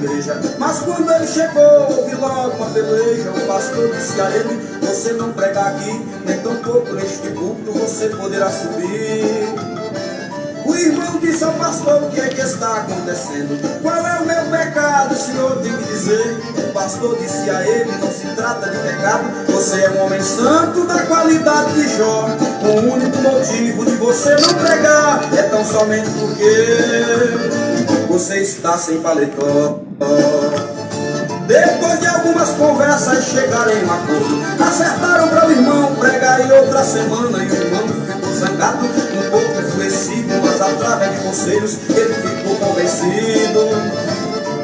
igreja. Mas quando ele chegou, houve logo uma peleja. O pastor disse a ele: você não prega aqui, nem tampouco neste púlpito você poderá subir. O irmão disse ao pastor: o que é que está acontecendo? Qual é o meu pecado? O senhor tem que dizer. O pastor disse a ele: não se trata de pecado, você é um homem santo da qualidade de Jó. O único motivo de você não pregar é tão somente porque você está sem paletó. Depois de algumas conversas chegaram em um acordo, acertaram para o irmão pregar em outra semana. E o irmão ficou zangado, um pouco enfurecido, mas através de conselhos ele ficou convencido.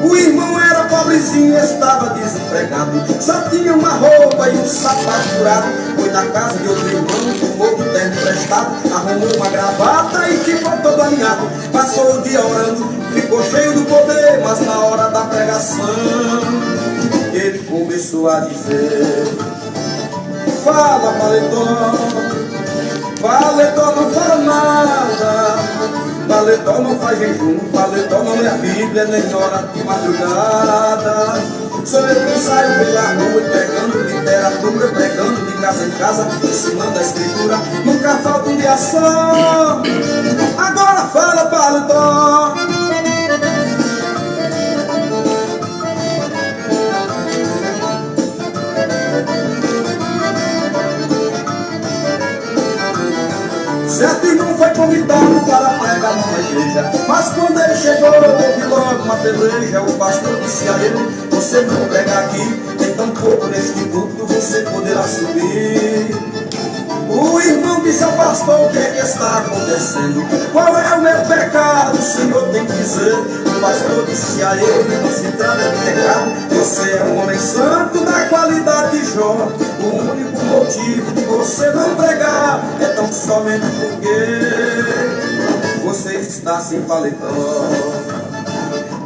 O irmão era pobrezinho, estava desempregado, só tinha uma roupa e um sapato furado. Foi na casa de outro irmão, tomou um terno emprestado, arrumou uma gravata e ficou todo alinhado. Passou o dia orando, ficou cheio do poder, mas na hora da pregação ele começou a dizer: fala, paletó, paletó não fala nada, paletó não faz jejum, paletó não lê a Bíblia nem na hora de madrugada. Sou eu que saio pela rua pregando literatura, pregando de casa em casa, ensinando a escritura. Nunca falta um dia só. Agora fala, paletó. Certo irmão foi convidado para pregar numa igreja, mas quando ele chegou, houve logo uma peleja. O pastor disse a ele: você não prega aqui, nem tampouco neste púlpito você poderá subir. O irmão disse ao pastor: o que é que está acontecendo? Qual é o meu pecado? O senhor tem que dizer. O pastor disse a ele: não se trata de pecado, você é um homem santo da qualidade de Jó. O único motivo de você não pregar é tão somente porque você está sem paletó.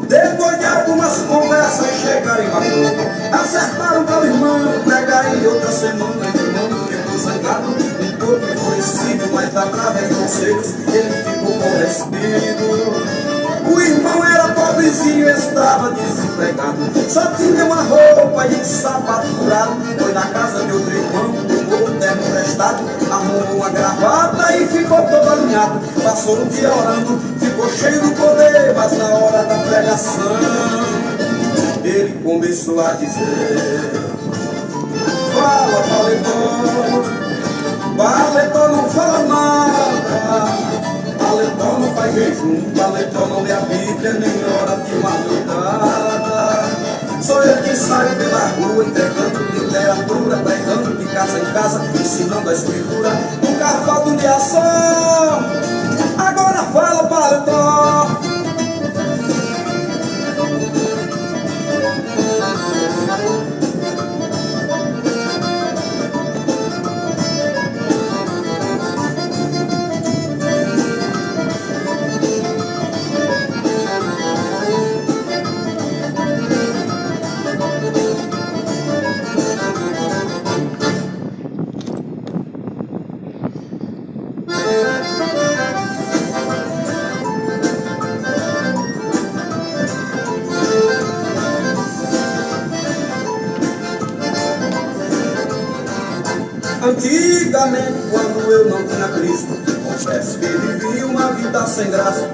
Depois de algumas conversas chegaram em uma acordo, acertaram para o irmão pregar em outra semana. O irmão ficou zangado, um pouco enfurecido, mas através de conselhos ele ficou convencido. O irmão era pobrezinho, estava desempregado, só tinha uma roupa e um sapato furado. Foi na casa de outro irmão, tomou um terno emprestado, arrumou uma gravata e ficou todo alinhado. Passou um dia orando, ficou cheio do poder, mas na hora da pregação ele começou a dizer: fala, paletó, paletó não fala nada, paletó não faz jejum, paletó não lê a Bíblia nem na hora de madrugada. Sou eu que saio pela rua entregando literatura, pregando de casa em casa, ensinando a escritura. Nunca falta um dia só. Agora fala, paletó. Antigamente, quando eu não tinha Cristo, confesso que vivi uma vida sem graça.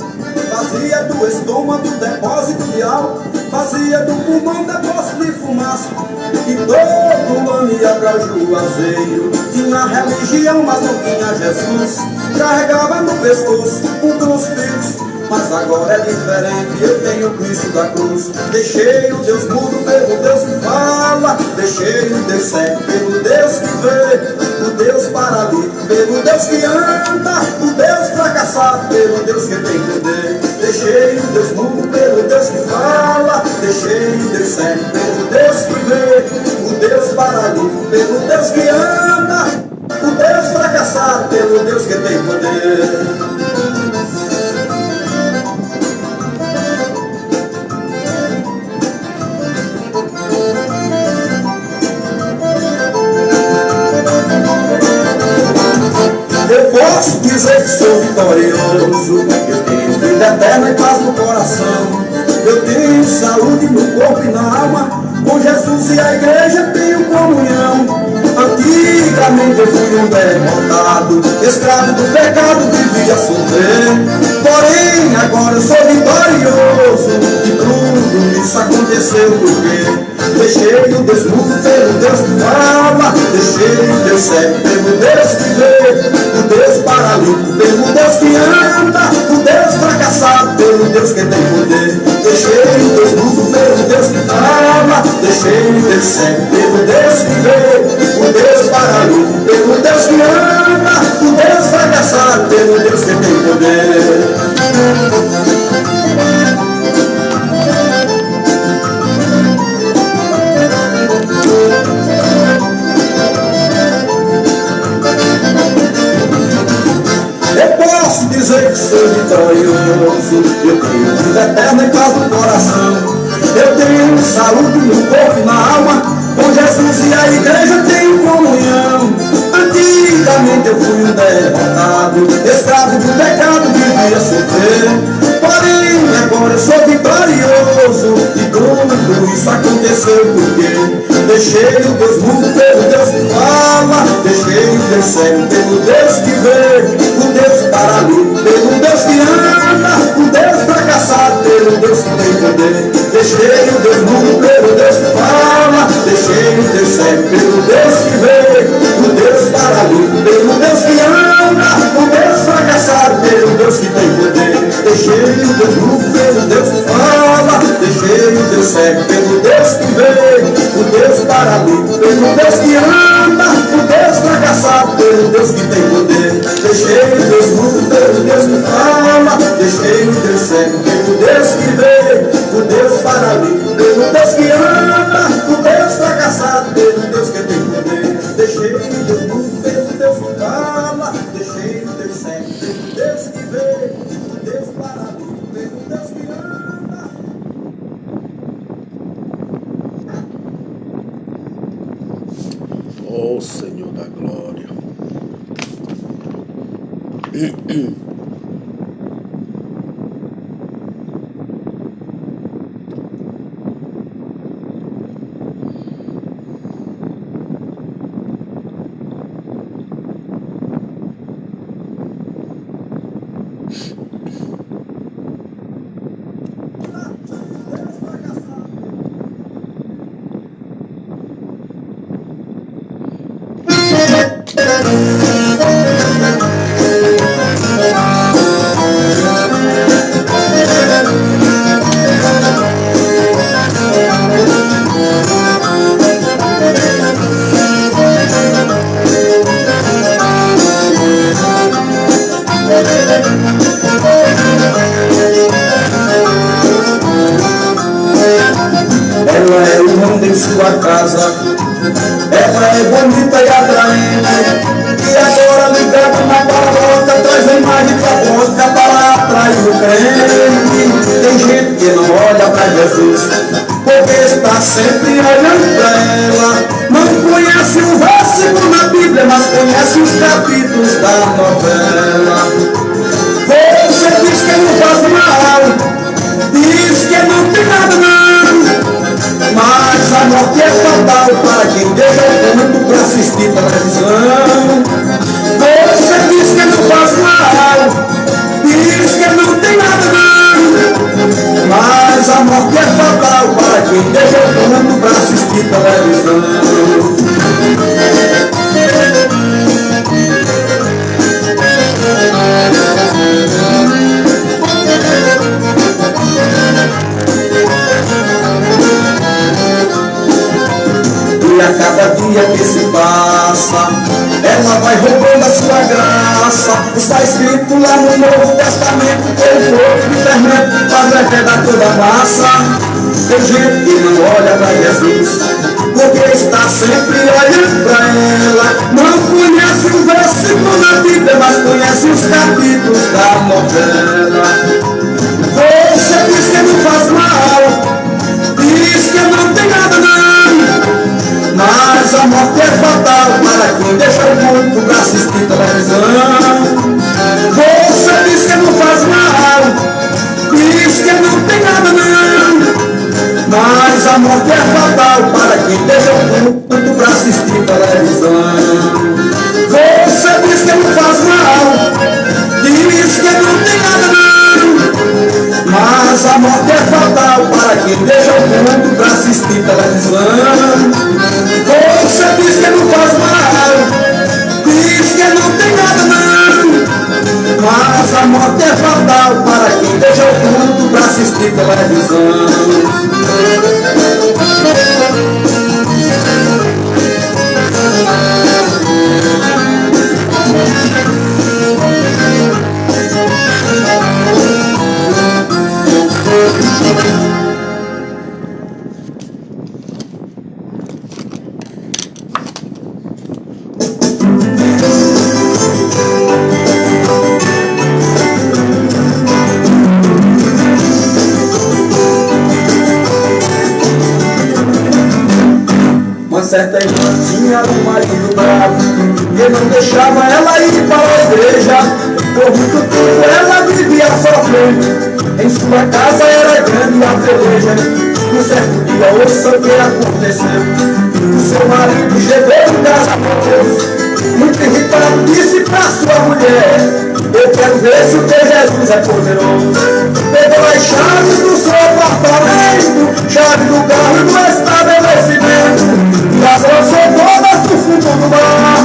Fazia do estômago depósito de álcool, fazia do pulmão depósito de fumaça. E todo ano ia para o Juazeiro. Tinha religião, mas não tinha Jesus. Carregava no pescoço um crucifixo, mas agora é diferente, eu tenho Cristo da cruz. Deixei o Deus mudo pelo Deus que fala, deixei o Deus cego pelo Deus que vê, o Deus paralítico pelo Deus que anda, o Deus fracassado pelo Deus que tem poder. Deixei o Deus mudo pelo Deus que fala, deixei o Deus cego pelo Deus que vê, o Deus paralítico pelo Deus que anda, o Deus fracassado pelo Deus que tem poder. Eu posso dizer que sou vitorioso, eu tenho vida eterna e paz no coração. Eu tenho saúde no corpo e na alma, com Jesus e a igreja tenho comunhão. Antigamente eu fui um derrotado, escravo do pecado, vivia a sofrer. Porém agora eu sou vitorioso, e tudo isso aconteceu porque deixei o Deus mudo pelo Deus que fala, deixei o Deus cego pelo Deus que vê, o Deus paralítico pelo Deus que anda, o Deus fracassado pelo Deus que tem poder. Deixei o Deus mudo pelo Deus que fala, deixei o Deus cego pelo Deus que vê, o Deus paralítico pelo Deus que anda, o Deus fracassado pelo Deus que tem poder. Dizer que sou vitorioso, eu tenho vida eterna em paz no coração. Eu tenho saúde no corpo e na alma, com Jesus e a igreja tenho comunhão. Antigamente eu fui um derrotado, escravo do pecado, vivia a sofrer. Porém agora eu sou vitorioso, e tudo isso aconteceu porque deixei o Deus mudo pelo Deus que fala, deixei o Deus cego pelo Deus que vê, o Deus paralítico pelo Deus que anda, o Deus fracassado pelo Deus que tem poder. Deixei o Deus mudo pelo Deus que fala, deixei o Deus cego pelo Deus que vê, o Deus paralítico pelo Deus que anda, o Deus fracassado pelo Deus que tem poder. Deixei o Deus mudo pelo Deus que fala, deixei o Deus cego pelo Deus que vê, o Deus paralítico pelo Deus que anda, o Deus fracassado pelo Deus que tem poder. Deixei o Deus mudo pelo Deus que fala, deixei o Deus cego pelo Deus que vê, o Deus paralítico pelo Deus que anda, o Deus fracassado pelo Deus que tem poder. Deixei o Deus mudo pelo Deus que fala, deixei o Deus cego pelo Deus que vê, o Deus paralítico pelo Deus que anda. Oh Senhor da glória. Ela é o mundo em sua casa, ela é bonita e atraente, e agora ligado na barrota traz a imagem diabólica para atrair o crente. Tem gente que não olha para Jesus, porque está sempre olhando para ela. Não conhece o versículo na Bíblia, mas conhece os capítulos da novela. Você diz que não faz mal, diz que não tem nada não, mas a morte é fatal para quem deixa o mundo para assistir televisão. Você diz que não faz mal, diz que não tem nada não, mas a morte é fatal para quem deixa o mundo para assistir televisão. E a cada dia que se passa, ela vai roubando a sua graça. Está escrito lá no Novo Testamento que o povo de fermento faz requedar toda a massa. Tem gente que não olha para Jesus, porque está sempre olhando para ela. Não conhece o versículo na Bíblia, mas conhece os capítulos da novela. Você diz que não faz mal, diz que não tem nada não, mas a morte é fatal para quem deixa o mundo para assistir televisão. Você diz que não faz mal, diz que não tem nada não, de televisão. Certa irmã tinha um marido bravo que não deixava ela ir para a igreja. Por muito tempo ela vivia sofrendo, em sua casa era grande a peleja. Um certo dia ouça o que aconteceu: o seu marido chegou em casa com Deus, muito irritado, disse para sua mulher: eu quero ver se o teu Jesus é poderoso. Pegou as chaves do seu apartamento, chave do carro e do estabelecimento, e as lançou todas no fundo do mar,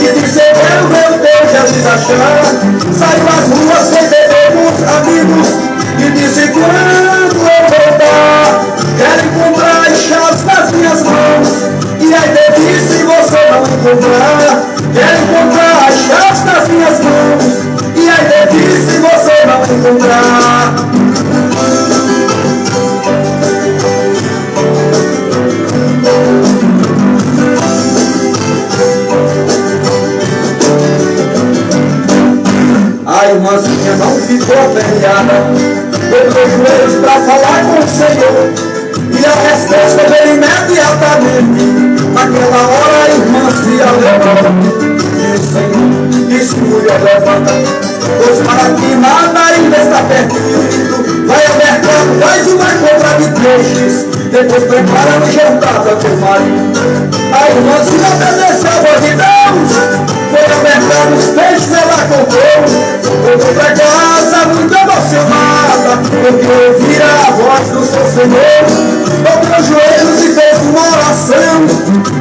e disse: eu quero ver o teu Jesus achar. Saiu às ruas, foi beber com os amigos, e disse: quando eu voltar, quero encontrar as chaves nas minhas mãos. E aí ele disse: você não encontrar, quero encontrar as chaves nas minhas mãos. E aí ele disse: você não encontrar. A irmãzinha não ficou aperreada, dobrou os joelhos para falar com o Senhor, e a resposta veio imediatamente. Naquela hora a irmã se alegrou, e o Senhor disse: mulher, levanta, pois para ti nada ainda está perdido. Vai ao mercado, faz uma compra de peixes, depois prepara um jantar para teu marido. A irmãzinha obedeceu a voz de Deus, foi ao mercado, os peixes ela comprou. Voltou pra casa muito emocionada, porque ouvira a voz do seu Senhor. Dobrou os joelhos e fez uma oração,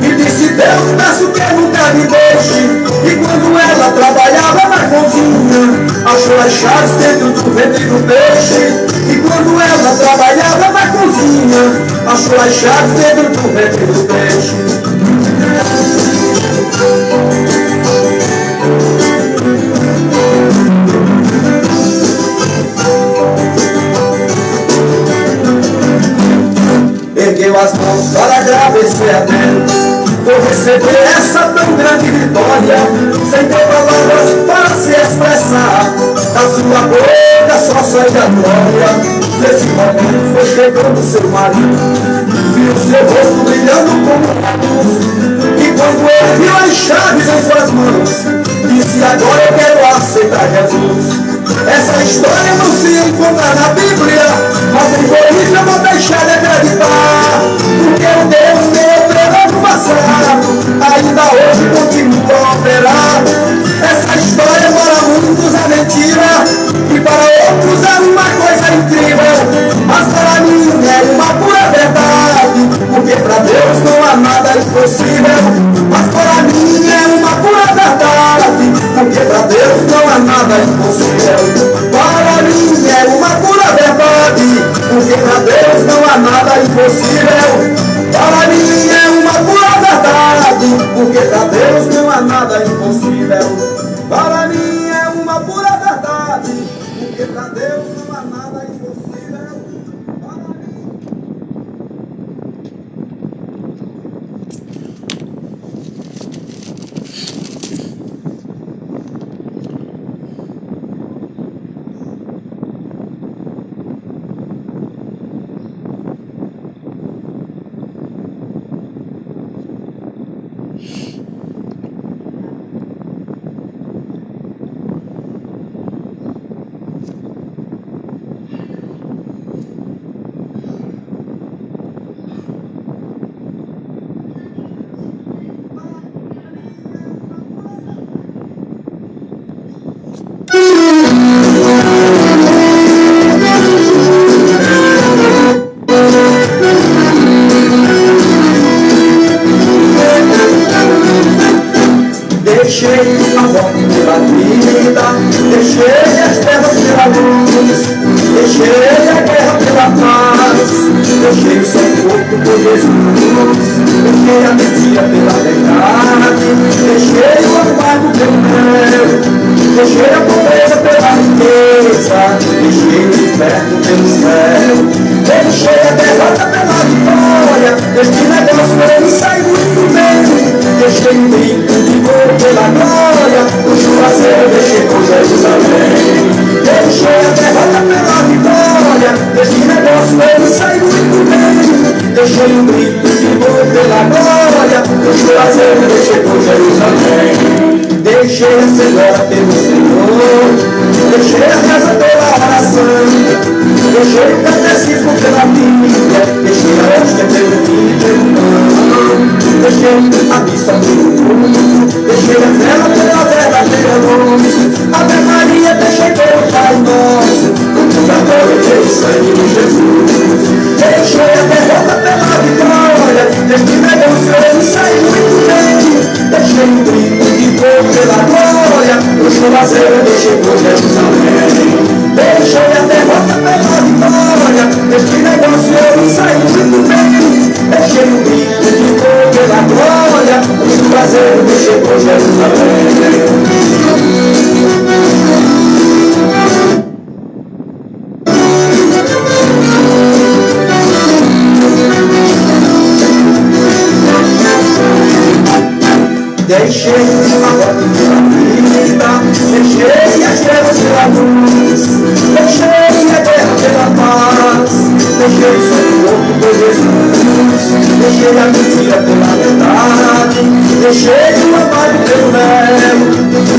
e disse: Deus, peço que nunca me deixe. E quando ela trabalhava na cozinha, achou as chaves dentro do ventre do peixe. E quando ela trabalhava na cozinha, achou as chaves dentro do ventre do peixe. Ergueu as mãos para agradecer a Deus por receber essa tão grande vitória, sem ter palavras para se expressar. Da sua boca só sai a glória. Nesse momento foi chegando seu marido, viu seu rosto brilhando como uma luz, e quando ele viu as chaves em suas mãos, disse: agora eu quero aceitar Jesus. Essa história não se encontra na Bíblia, mas nem por isso eu vou deixar de acreditar, porque o Deus que operou no passado ainda hoje continua a operar. Essa história para muitos é mentira, e para outros é uma coisa incrível, mas para mim é uma pura verdade, porque para Deus não há nada impossível. Mas para mim é uma pura verdade, porque para Deus não há nada impossível. Para mim é uma pura verdade, porque para Deus não há nada impossível. Para mim é uma pura verdade, porque para Deus não há nada impossível. Para mim é uma pura verdade, porque para Deus não há nada impossível. Para mim... Deixei a morte pela vida, deixei as terras pela luz, deixei a guerra pela deixei o seu corpo por Jesus, deixei a mentira pela verdade, deixei o amargo pelo mel, deixei a pobreza pela riqueza, deixei o inferno pelo céu, deixei a derrota pela vitória, deste negócio ele sai muito bem, deixei um grito de dor pela glória, o juazeiro deixei por Jerusalém. Deixei a derrota pela vitória, deste negócio ele sai muito bem. Deixei um grito de dor pela glória, o juazeiro deixei por Jerusalém. Deixei a cenoura pelo Senhor, deixei a casa pela oração, deixei o catecismo pela Bíblia, deixei a hóstia pelo vinho e pelo pão, deixei a missa pelo culto, deixei a vela pela verdadeira luz, Ave Maria deixei pelo Pai Nosso, o purgatório pelo sangue de Jesus. Deixei a derrota pela vitória, deste negócio ele sai muito bem. Deixei um grito de dor pela glória, o juazeiro deixei por Jerusalém. Deixei a derrota pela vitória, deste negócio ele sai muito bem. Deixei um grito de dor pela glória, o juazeiro deixei por Jerusalém. Deixei uma rota pela vida, deixei as trevas pela luz, deixei a guerra pela paz, deixei o seu corpo por Jesus, deixei a mentira pela verdade, deixei o amargo pelo mel,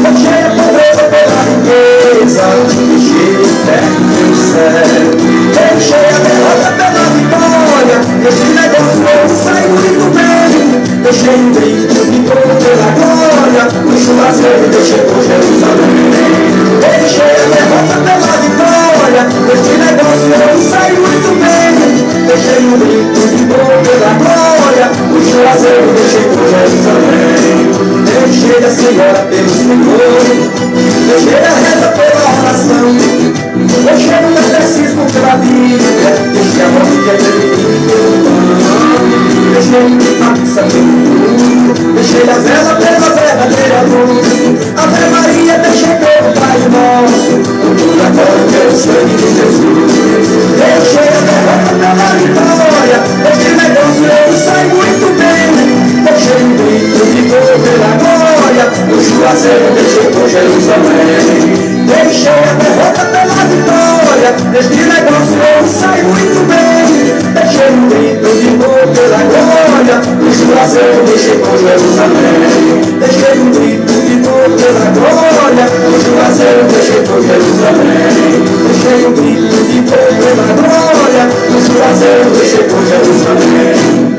deixei a pobreza pela riqueza, deixei o inferno pelo céu, deixei a derrota pela vitória, deste negócio eu saio muito bem. Deixei um grito de dor pela glória, o juazeiro deixei por Jerusalém. Deixei a derrota pela vitória, deste negócio eu saio muito bem. Deixei um grito de dor pela glória, o juazeiro deixei por Jerusalém. Deixei a senhora pelo Senhor, deixei a reza pela oração, deixei o catecismo pela Bíblia, deixei a música pelo vinho e pelo pão, deixei a missa pelo culto, deixei a vela pela verdadeira luz, Ave Maria deixei pelo Pai Nosso, o purgatório pelo sangue de Jesus. Deixei a derrota pela vitória, este negócio ele sai muito bem. Deixei um grito de dor pela glória, o juazeiro deixei por Jerusalém. Deixei a derrota pela vitória, deste negócio ele sai muito bem. Deixei um grito de dor pela glória, o juazeiro deixei por Jerusalém. Deixei um grito de dor pela glória, o juazeiro deixei por Jerusalém. Deixei um grito de dor pela glória, o juazeiro deixei por Jerusalém.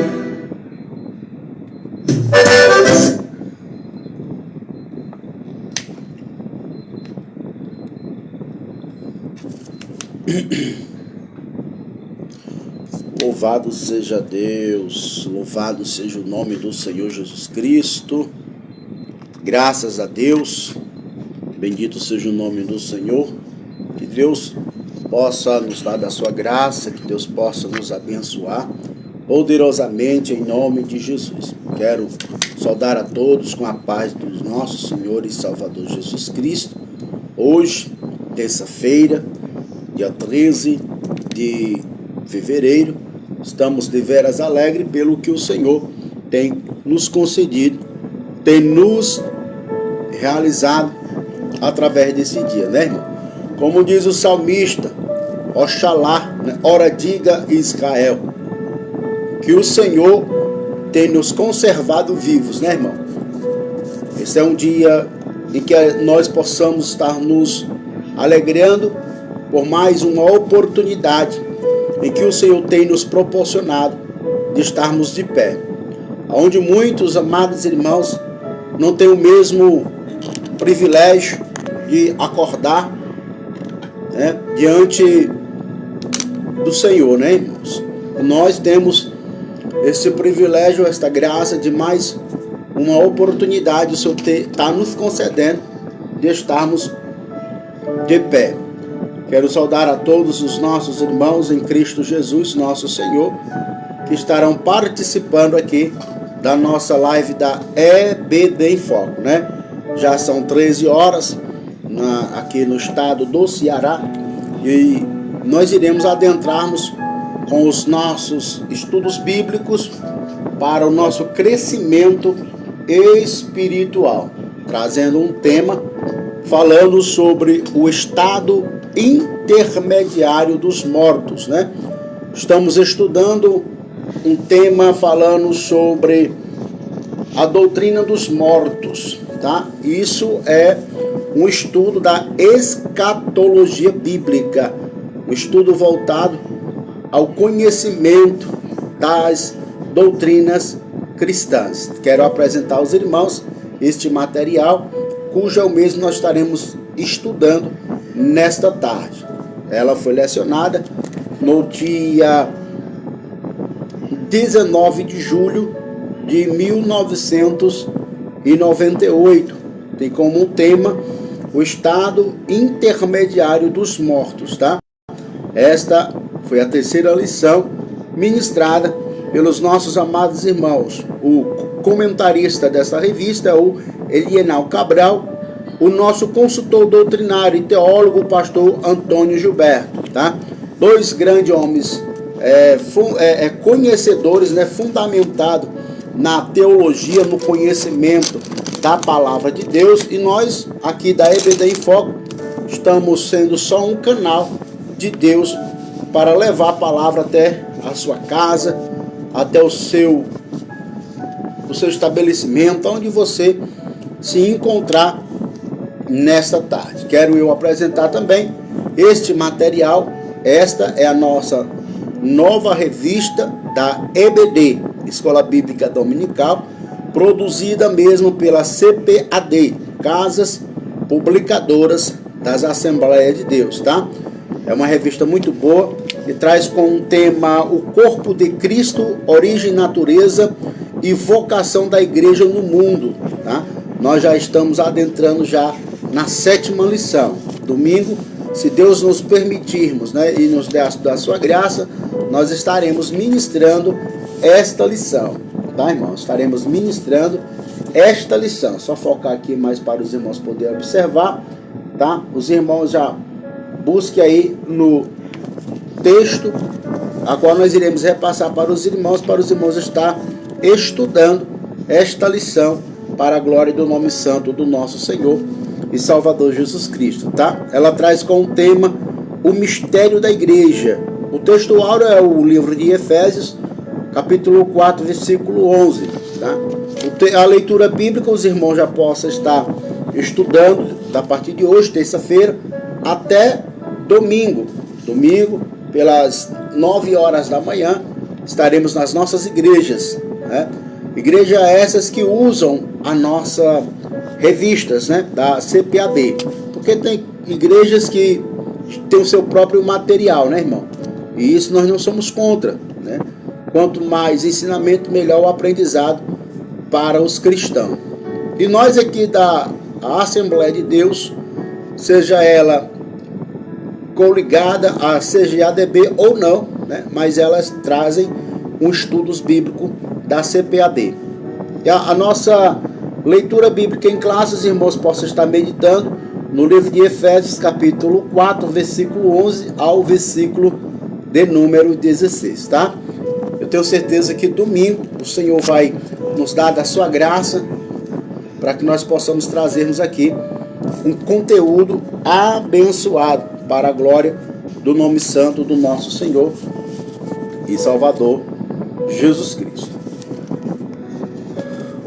Louvado seja Deus, louvado seja o nome do Senhor Jesus Cristo. Graças a Deus, bendito seja o nome do Senhor. Que Deus possa nos dar da sua graça, que Deus possa nos abençoar poderosamente em nome de Jesus. Quero saudar a todos com a paz do nosso Senhor e Salvador Jesus Cristo. Hoje, terça-feira, dia 13 de fevereiro, estamos deveras alegres pelo que o Senhor tem nos concedido, tem nos realizado através desse dia, né, irmão? Como diz o salmista, Oxalá, né? Ora diga Israel, que o Senhor tem nos conservado vivos, né, irmão? Esse é um dia em que nós possamos estar nos alegrando por mais uma oportunidade em que o Senhor tem nos proporcionado de estarmos de pé. Onde muitos, amados irmãos, não têm o mesmo privilégio de acordar, né, diante do Senhor, né, irmãos? Nós temos esse privilégio, esta graça de mais uma oportunidade, o Senhor está nos concedendo de estarmos de pé. Quero saudar a todos os nossos irmãos em Cristo Jesus, nosso Senhor, que estarão participando aqui da nossa live da EBD em Foco, né? Já são 13 horas aqui no estado do Ceará e nós iremos adentrarmos com os nossos estudos bíblicos para o nosso crescimento espiritual, trazendo um tema falando sobre o estado intermediário dos mortos, né? Estamos estudando um tema falando sobre a doutrina dos mortos, tá? Isso é um estudo da escatologia bíblica, um estudo voltado ao conhecimento das doutrinas cristãs. Quero apresentar aos irmãos este material, cujo eu mesmo nós estaremos estudando nesta tarde. Ela foi lecionada no dia 19 de julho de 1998. Tem como tema o estado intermediário dos mortos, tá? Esta foi a terceira lição ministrada pelos nossos amados irmãos. O comentarista dessa revista é o Elienal Cabral, o nosso consultor doutrinário e teólogo, o pastor Antônio Gilberto, tá? Dois grandes homens conhecedores, né, fundamentado na teologia, no conhecimento da palavra de Deus, e nós aqui da EBD em Foco estamos sendo só um canal de Deus para levar a palavra até a sua casa, até o seu estabelecimento, onde você se encontrar nesta tarde. Quero eu apresentar também este material. Esta é a nossa nova revista da EBD, Escola Bíblica Dominical, produzida mesmo pela CPAD, Casas Publicadoras das Assembleias de Deus, tá? É uma revista muito boa e traz com um tema o corpo de Cristo, origem, natureza e vocação da igreja no mundo, tá? Nós já estamos adentrando já na 7ª lição. Domingo, se Deus nos permitirmos, né, e nos der da sua graça, nós estaremos ministrando esta lição, tá, irmãos? Estaremos ministrando esta lição. Só focar aqui mais para os irmãos poderem observar, tá? Os irmãos já busquem aí no texto, agora nós iremos repassar para os irmãos estar estudando esta lição para a glória do nome santo do nosso Senhor e Salvador Jesus Cristo, tá? Ela traz com o tema o mistério da igreja. O texto áureo é o livro de Efésios, capítulo 4, versículo 11, tá? A leitura bíblica os irmãos já possam estar estudando a partir de hoje, terça-feira, até domingo. Domingo, pelas 9 horas da manhã, estaremos nas nossas igrejas, né? Igrejas essas que usam a nossa revistas, né, da CPAD, porque tem igrejas que têm o seu próprio material, né, irmão? E isso nós não somos contra, né? Quanto mais ensinamento, melhor o aprendizado para os cristãos. E nós aqui da Assembleia de Deus, seja ela coligada a CGADB ou não, né, mas elas trazem um estudos bíblico da CPAD. E a nossa leitura bíblica em classe, os irmãos possam estar meditando no livro de Efésios, capítulo 4, versículo 11 ao versículo de número 16, tá? Eu tenho certeza que domingo o Senhor vai nos dar da sua graça para que nós possamos trazermos aqui um conteúdo abençoado para a glória do nome santo do nosso Senhor e Salvador Jesus Cristo.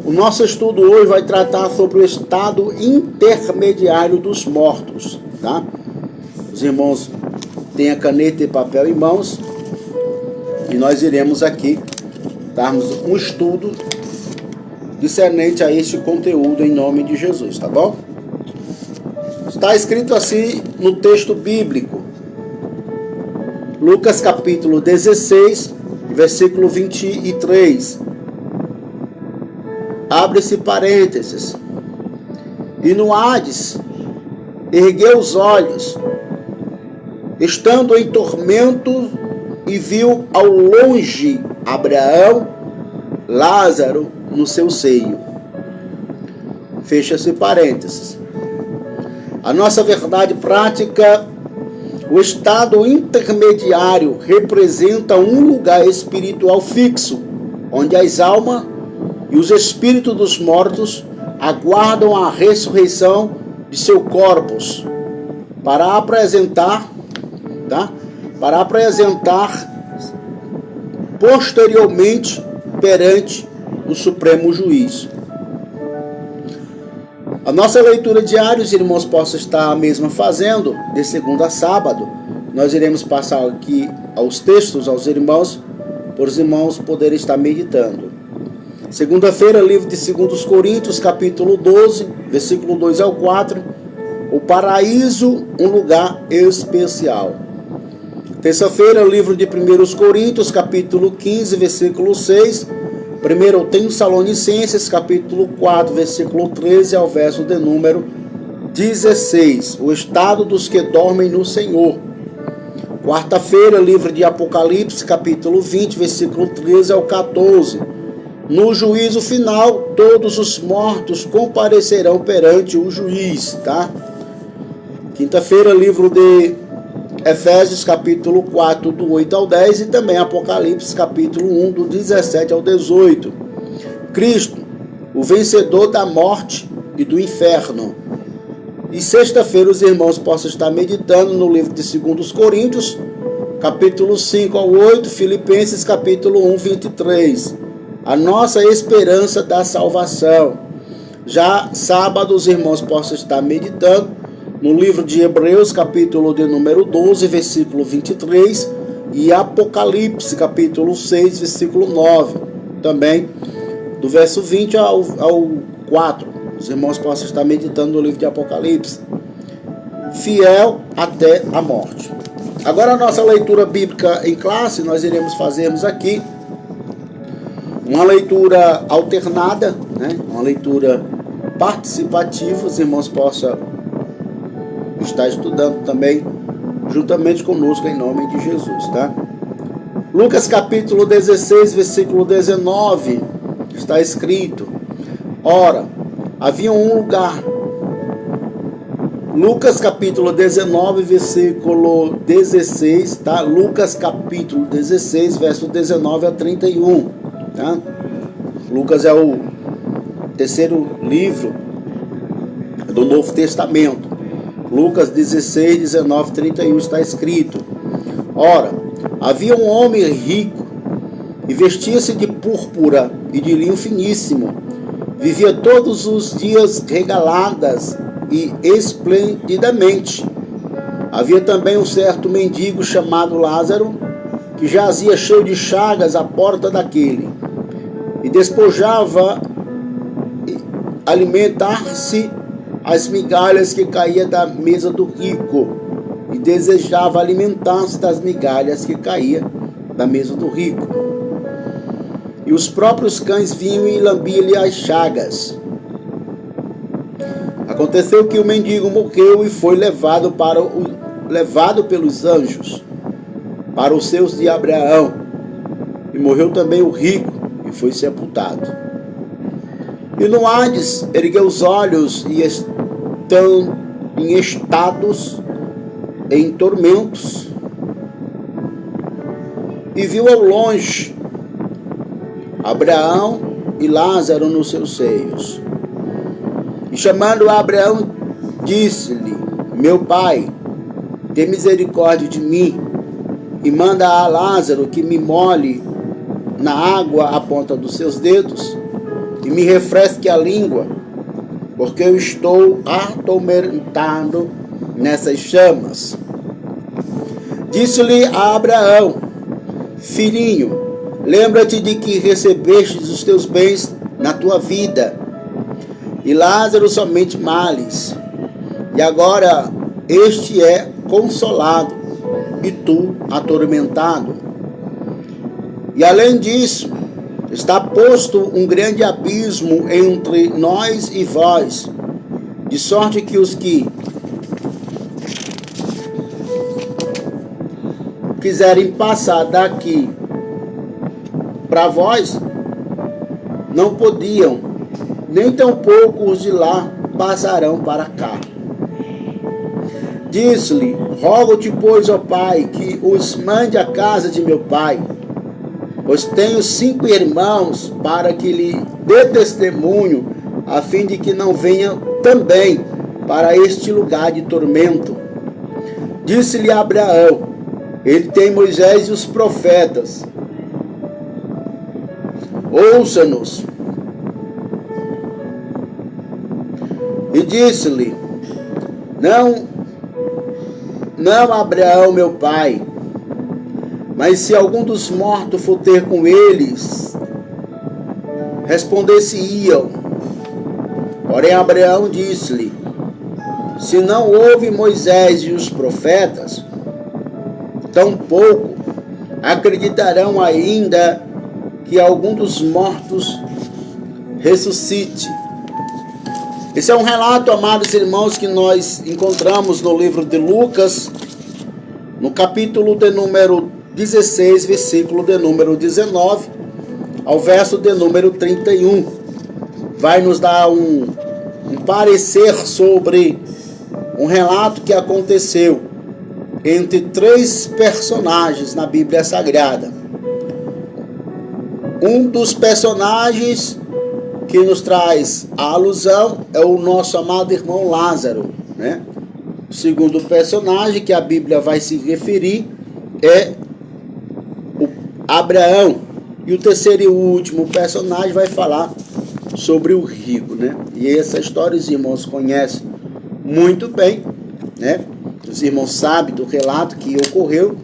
O nosso estudo hoje vai tratar sobre o estado intermediário dos mortos, tá? Os irmãos têm a caneta e papel em mãos e nós iremos aqui darmos um estudo discernente a este conteúdo em nome de Jesus, tá bom? Está escrito assim no texto bíblico, Lucas capítulo 16, versículo 23. Abre-se parênteses. E no Hades ergueu os olhos estando em tormento, e viu ao longe Abraão, Lázaro no seu seio. Fecha-se parênteses. A nossa verdade prática, o estado intermediário representa um lugar espiritual fixo, onde as almas e os espíritos dos mortos aguardam a ressurreição de seu corpos para apresentar posteriormente perante o Supremo Juízo. A nossa leitura diária, os irmãos possam estar mesmo fazendo, de segunda a sábado. Nós iremos passar aqui aos textos aos irmãos, para os irmãos poderem estar meditando. Segunda-feira, livro de 2 Coríntios, capítulo 12, versículo 2 ao 4. O paraíso, um lugar especial. Terça-feira, livro de 1 Coríntios, capítulo 15, versículo 6. 1 Tessalonicenses, capítulo 4, versículo 13 ao verso de número 16. O estado dos que dormem no Senhor. Quarta-feira, livro de Apocalipse, capítulo 20, versículo 13 ao 14. No juízo final, todos os mortos comparecerão perante o juiz, tá? Quinta-feira, livro de Efésios, capítulo 4, do 8 ao 10, e também Apocalipse, capítulo 1, do 17 ao 18. Cristo, o vencedor da morte e do inferno. E sexta-feira os irmãos possam estar meditando no livro de 2 Coríntios, capítulo 5 ao 8, Filipenses, capítulo 1, 23. A nossa esperança da salvação. Já sábado os irmãos possam estar meditando no livro de Hebreus, capítulo de número 12, versículo 23, e Apocalipse, capítulo 6, versículo 9, também do verso 20 ao 4. Os irmãos possam estar meditando no livro de Apocalipse. Fiel até a morte. Agora a nossa leitura bíblica em classe, nós iremos fazermos aqui uma leitura alternada, né? Uma leitura participativa. Os irmãos possam está estudando também juntamente conosco em nome de Jesus, tá? Lucas capítulo 16, versículo 19, está escrito: ora, havia um lugar. Lucas capítulo 19, versículo 16, tá? Lucas capítulo 16, verso 19 a 31, tá? Lucas é o terceiro livro do Novo Testamento. Lucas 16, 19, 31 está escrito: ora, havia um homem rico e vestia-se de púrpura e de linho finíssimo, vivia todos os dias regaladas e esplendidamente. Havia também um certo mendigo chamado Lázaro, que jazia cheio de chagas à porta daquele, e despojava alimentar-se as migalhas que caía da mesa do rico, e desejava alimentar-se das migalhas que caía da mesa do rico. E os próprios cães vinham e lambiam-lhe as chagas. Aconteceu que o mendigo morreu e foi levado pelos anjos para os seus de Abraão. E morreu também o rico e foi sepultado. E no Hades ergueu os olhos e estão em estados, em tormentos, e viu ao longe Abraão e Lázaro nos seus seios. E chamando Abraão, disse-lhe: meu pai, tem misericórdia de mim, e manda a Lázaro que me molhe na água a ponta dos seus dedos, e me refresque a língua, porque eu estou atormentado nessas chamas. Disse-lhe a Abraão: filhinho, lembra-te de que recebestes os teus bens na tua vida, e Lázaro somente males, e agora este é consolado, e tu atormentado. E além disso, está posto um grande abismo entre nós e vós, de sorte que os que quiserem passar daqui para vós, não podiam, nem tampouco os de lá passarão para cá. Disse-lhe: rogo-te, pois, ó pai, que os mande à casa de meu pai, pois tenho 5 irmãos, para que lhe dê testemunho, a fim de que não venha também para este lugar de tormento. Disse-lhe Abraão: ele tem Moisés e os profetas. Ouça-nos. E disse-lhe: não, Abraão, meu pai, mas se algum dos mortos for ter com eles, responder-se-iam. Porém, Abraão disse-lhe: se não houve Moisés e os profetas, tampouco acreditarão ainda que algum dos mortos ressuscite. Esse é um relato, amados irmãos, que nós encontramos no livro de Lucas, no capítulo de número 16, versículo de número 19, ao verso de número 31. Vai nos dar um parecer sobre um relato que aconteceu entre 3 personagens na Bíblia Sagrada. Um dos personagens que nos traz a alusão é o nosso amado irmão Lázaro, né? O segundo personagem que a Bíblia vai se referir é o Abraão. E o terceiro e último personagem vai falar sobre o rico, né? E essa história os irmãos conhecem muito bem, né? Os irmãos sabem do relato que ocorreu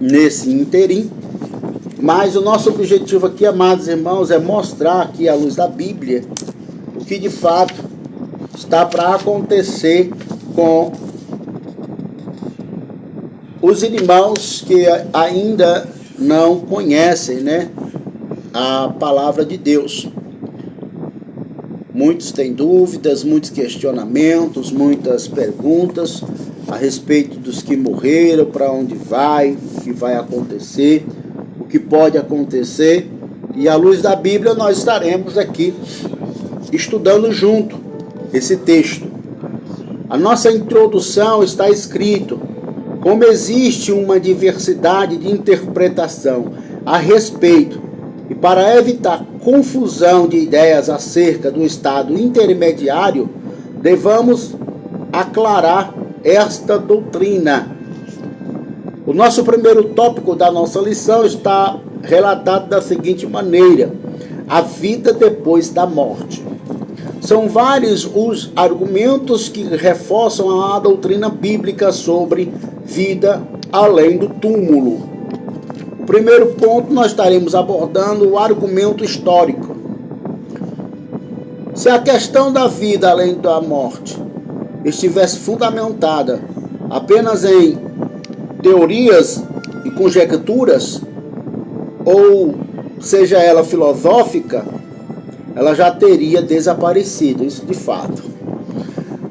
nesse interim. Mas o nosso objetivo aqui, amados irmãos, é mostrar aqui à luz da Bíblia o que de fato está para acontecer com os irmãos que ainda não conhecem, né, a palavra de Deus. Muitos têm dúvidas, muitos questionamentos, muitas perguntas a respeito dos que morreram, para onde vai, o que vai acontecer, o que pode acontecer. E à luz da Bíblia nós estaremos aqui estudando junto esse texto. A nossa introdução está escrito: como existe uma diversidade de interpretação a respeito, e para evitar confusão de ideias acerca do estado intermediário, devamos aclarar esta doutrina. O nosso primeiro tópico da nossa lição está relatado da seguinte maneira: a vida depois da morte. São vários os argumentos que reforçam a doutrina bíblica sobre vida além do túmulo. O primeiro ponto, nós estaremos abordando o argumento histórico. Se a questão da vida além da morte estivesse fundamentada apenas em teorias e conjecturas, ou seja ela filosófica, ela já teria desaparecido, isso de fato.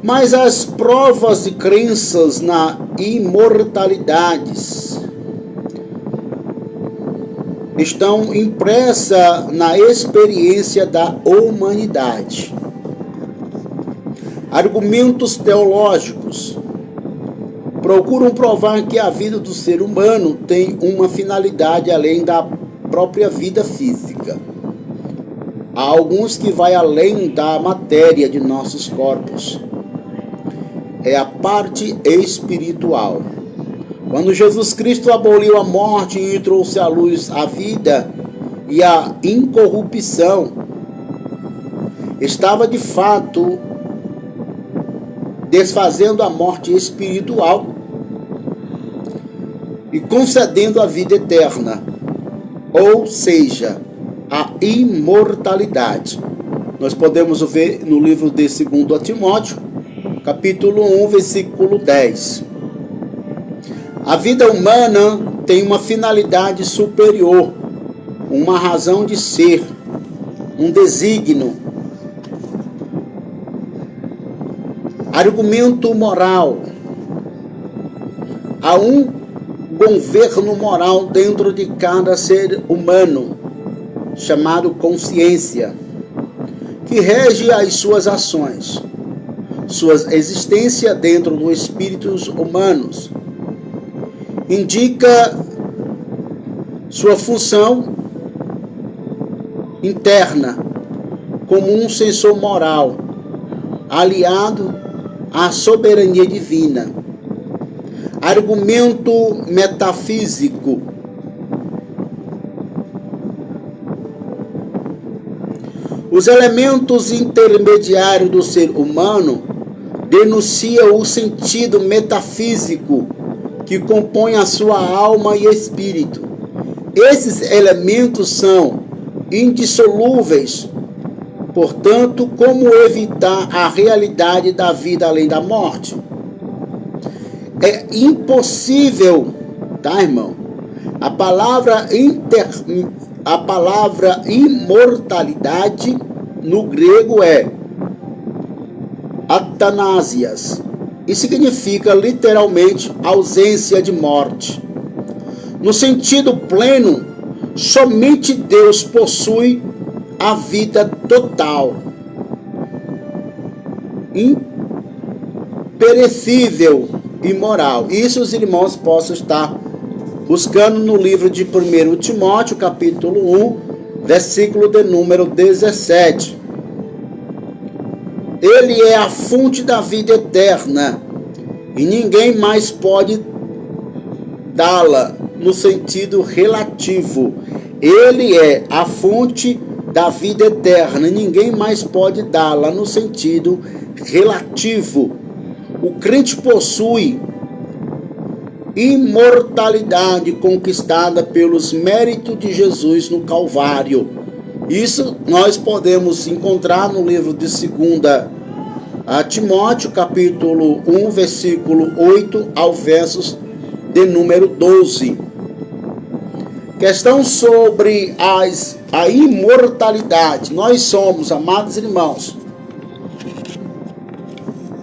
Mas as provas de crenças na imortalidade estão impressas na experiência da humanidade. Argumentos teológicos procuram provar que a vida do ser humano tem uma finalidade além da própria vida física. Há alguns que vai além da matéria de nossos corpos. É a parte espiritual. Quando Jesus Cristo aboliu a morte e trouxe à luz a vida e a incorrupção, estava de fato desfazendo a morte espiritual e concedendo a vida eterna, ou seja, a imortalidade. Nós podemos ver no livro de 2 Timóteo, capítulo 1, versículo 10. A vida humana tem uma finalidade superior, uma razão de ser, um desígnio. Argumento moral. Há um governo moral dentro de cada ser humano, chamado consciência, que rege as suas ações, sua existência dentro dos espíritos humanos. Indica sua função interna como um sensor moral, aliado à soberania divina. Argumento metafísico. Os elementos intermediários do ser humano denunciam o sentido metafísico que compõe a sua alma e espírito. Esses elementos são indissolúveis. Portanto, como evitar a realidade da vida além da morte? É impossível, tá, irmão? A palavra imortalidade no grego é atanasias e significa literalmente ausência de morte. No sentido pleno, somente Deus possui a vida total, imperecível e moral. Isso os irmãos possam estar buscando no livro de 1 Timóteo, capítulo 1, versículo de número 17. Ele é a fonte da vida eterna e ninguém mais pode dá-la no sentido relativo. Ele é a fonte da vida eterna e ninguém mais pode dá-la no sentido relativo. O crente possui imortalidade conquistada pelos méritos de Jesus no Calvário. Isso nós podemos encontrar no livro de 2 Timóteo, capítulo 1, versículo 8 ao versos de número 12. Questão sobre a imortalidade. Nós somos, amados irmãos,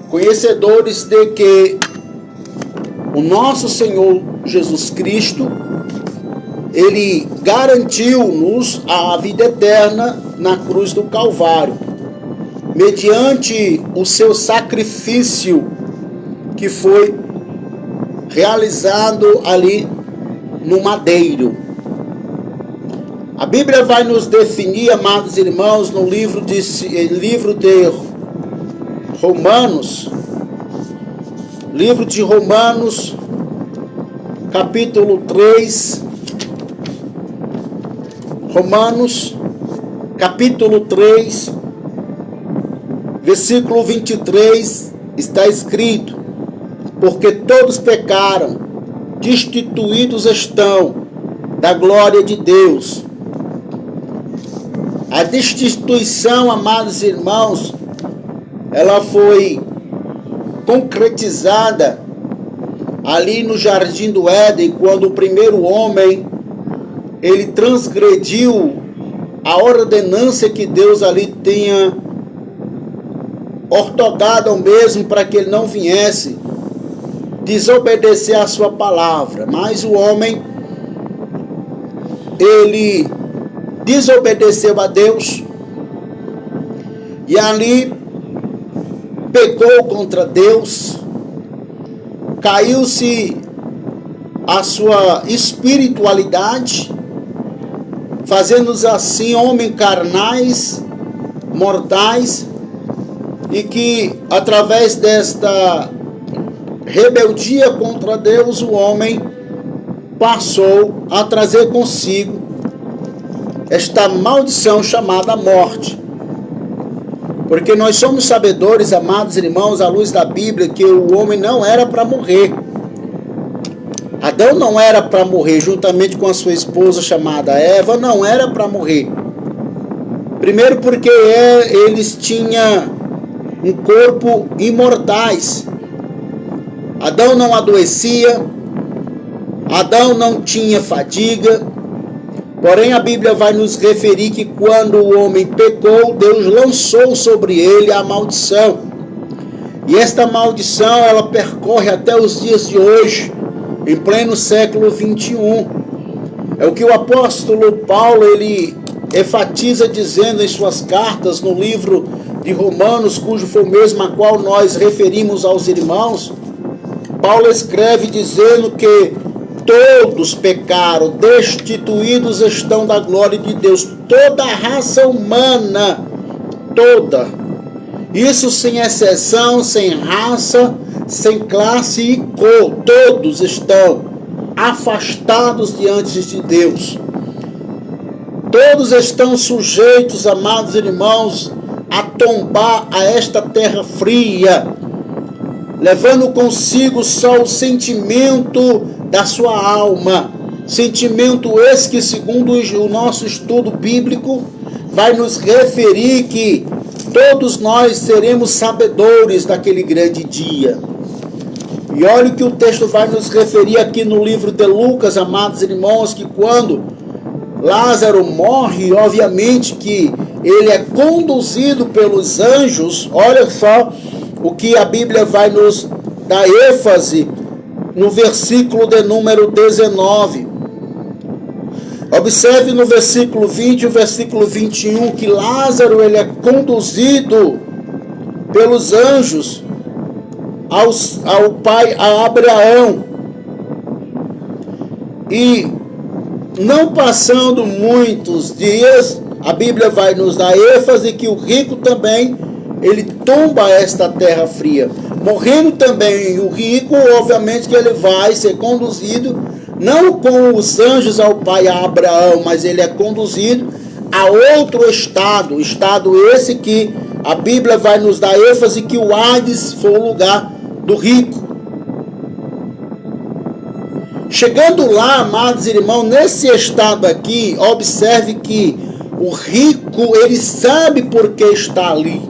conhecedores de que o nosso Senhor Jesus Cristo, Ele garantiu-nos a vida eterna na cruz do Calvário, mediante o seu sacrifício que foi realizado ali no madeiro. A Bíblia vai nos definir, amados irmãos, no livro de Romanos, capítulo 3, Romanos, capítulo 3, versículo 23, está escrito: porque todos pecaram, destituídos estão da glória de Deus. A destituição, amados irmãos, ela foi concretizada ali no Jardim do Éden, quando o primeiro homem, ele transgrediu a ordenança que Deus ali tinha ortogado ao mesmo para que ele não viesse desobedecer a sua palavra. Mas o homem, ele desobedeceu a Deus e ali pecou contra Deus, caiu-se a sua espiritualidade, fazendo-nos assim homens carnais, mortais, e que através desta rebeldia contra Deus, o homem passou a trazer consigo esta maldição chamada morte. Porque nós somos sabedores, amados irmãos, à luz da Bíblia, que o homem não era para morrer. Adão não era para morrer, juntamente com a sua esposa chamada Eva, não era para morrer. Primeiro porque eles tinham um corpo imortais. Adão não adoecia, Adão não tinha fadiga. Porém, a Bíblia vai nos referir que quando o homem pecou, Deus lançou sobre ele a maldição. E esta maldição, ela percorre até os dias de hoje. em pleno século 21. É o que o apóstolo Paulo, ele enfatiza dizendo em suas cartas no livro de Romanos, cujo foi o mesmo a qual nós referimos aos irmãos. Paulo escreve dizendo que todos pecaram, destituídos estão da glória de Deus. Toda a raça humana, toda. Isso sem exceção, sem raça, sem classe e cor. Todos estão afastados diante de Deus. Todos estão sujeitos, amados irmãos, a tombar a esta terra fria, levando consigo só o sentimento da sua alma. Sentimento esse que, segundo o nosso estudo bíblico, vai nos referir que todos nós seremos sabedores daquele grande dia. E olha o que o texto vai nos referir aqui no livro de Lucas, amados irmãos, que quando Lázaro morre, obviamente que ele é conduzido pelos anjos. Olha só o que a Bíblia vai nos dar ênfase no versículo de número 19. Observe no versículo 20 e o versículo 21 que Lázaro ele é conduzido pelos anjos ao pai, a Abraão. E não passando muitos dias, a Bíblia vai nos dar ênfase que o rico também, ele tomba esta terra fria. Morrendo também o rico, obviamente que ele vai ser conduzido, não com os anjos ao pai Abraão, mas ele é conduzido a outro estado. Estado esse que a Bíblia vai nos dar ênfase que o Hades foi o lugar do rico. Chegando lá, amados irmãos, nesse estado aqui, observe que o rico, ele sabe por que está ali.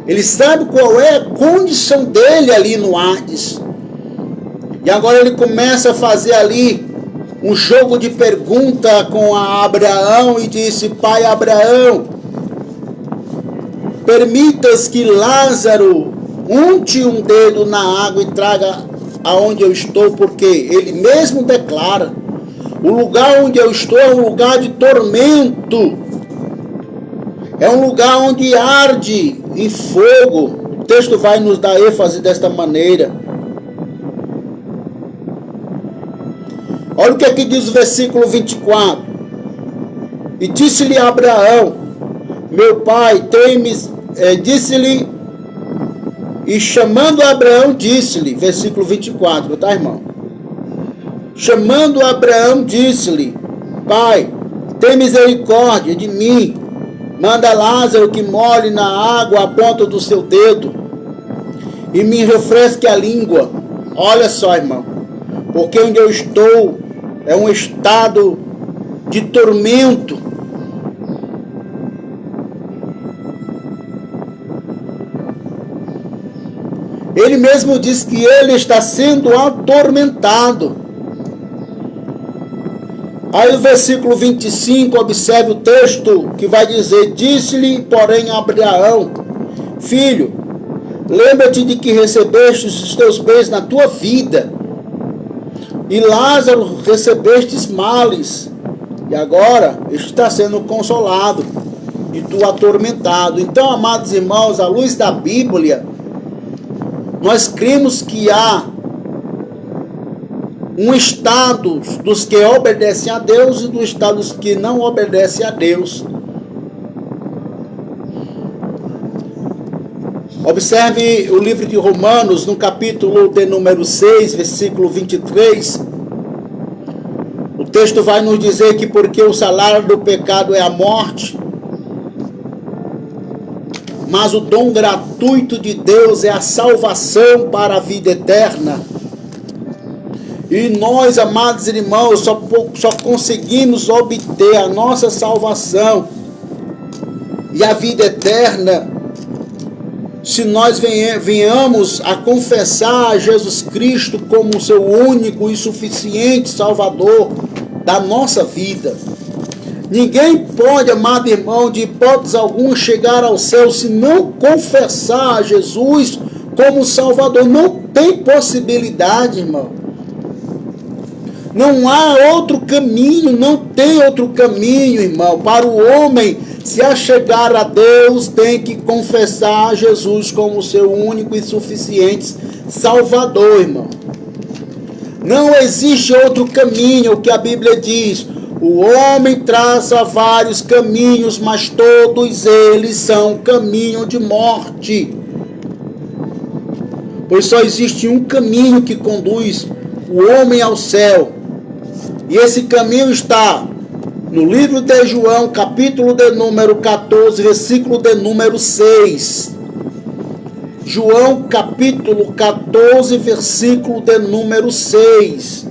Ele sabe qual é a condição dele ali no Hades. E agora ele começa a fazer ali um jogo de pergunta com a Abraão e disse: Pai Abraão, permitas que Lázaro unte um dedo na água e traga aonde eu estou, porque ele mesmo declara: o lugar onde eu estou é um lugar de tormento, é um lugar onde arde em fogo. O texto vai nos dar ênfase desta maneira. Olha o que aqui diz o versículo 24. E disse-lhe Abraão: meu pai, disse-lhe, e chamando Abraão, disse-lhe, versículo 24, tá, irmão? Chamando Abraão, disse-lhe: Pai, tem misericórdia de mim, manda Lázaro que molhe na água a ponta do seu dedo e me refresque a língua. Olha só, irmão, porque onde eu estou é um estado de tormento. Ele mesmo diz que ele está sendo atormentado. Aí o versículo 25, observe o texto que vai dizer: disse-lhe, porém, Abraão: filho, lembra-te de que recebeste os teus bens na tua vida, e Lázaro recebestes males, e agora está sendo consolado, e tu atormentado. Então, amados irmãos, à luz da Bíblia, nós cremos que há um estado dos que obedecem a Deus e do estado dos que não obedecem a Deus. Observe o livro de Romanos, no capítulo de número 6, versículo 23. O texto vai nos dizer que porque o salário do pecado é a morte, mas o dom gratuito de Deus é a salvação para a vida eterna. E nós, amados irmãos, só conseguimos obter a nossa salvação e a vida eterna se nós venhamos a confessar a Jesus Cristo como o seu único e suficiente Salvador da nossa vida. Ninguém pode, amado irmão, de hipótese alguma, chegar ao céu se não confessar a Jesus como Salvador. Não tem possibilidade, irmão. Não há outro caminho, não tem outro caminho, irmão. Para o homem se achegar a Deus, tem que confessar Jesus como seu único e suficiente Salvador, irmão. Não existe outro caminho, o que a Bíblia diz. O homem traça vários caminhos, mas todos eles são caminho de morte. Pois só existe um caminho que conduz o homem ao céu. E esse caminho está no livro de João, capítulo de número 14, versículo de número 6. João, capítulo 14, versículo de número 6.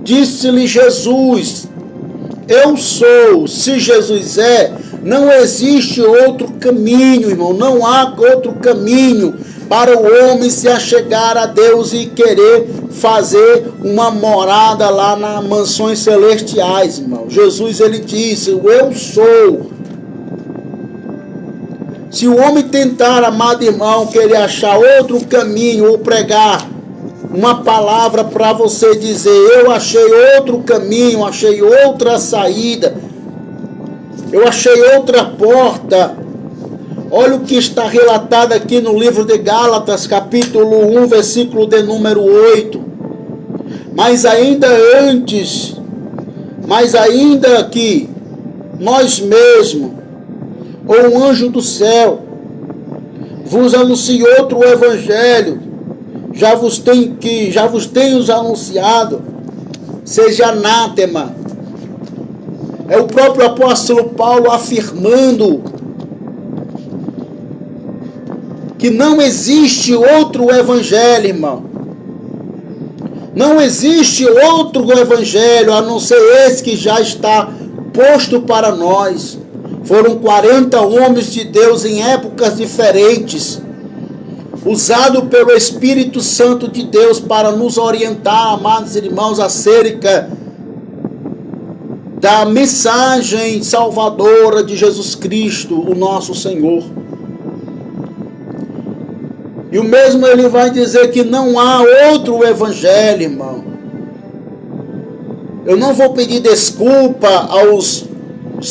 Disse-lhe Jesus: eu sou. Se Jesus é, não existe outro caminho, irmão. Não há outro caminho para o homem se achegar a Deus e querer fazer uma morada lá nas mansões celestiais, irmão. Jesus, ele disse: eu sou. Se o homem tentar, amado irmão, querer achar outro caminho ou pregar uma palavra para você dizer: eu achei outro caminho, achei outra saída, eu achei outra porta. Olha o que está relatado aqui no livro de Gálatas, capítulo 1, versículo de número 8. Mas ainda que nós mesmos, ou um anjo do céu, vos anuncie outro evangelho, já vos tenho anunciado, seja anátema. É o próprio apóstolo Paulo afirmando que não existe outro evangelho, irmão. Não existe outro evangelho a não ser esse que já está posto para nós. Foram 40 homens de Deus em épocas diferentes, usado pelo Espírito Santo de Deus para nos orientar, amados irmãos, acerca da mensagem salvadora de Jesus Cristo, o nosso Senhor. E o mesmo ele vai dizer que não há outro evangelho, irmão. Eu não vou pedir desculpa aos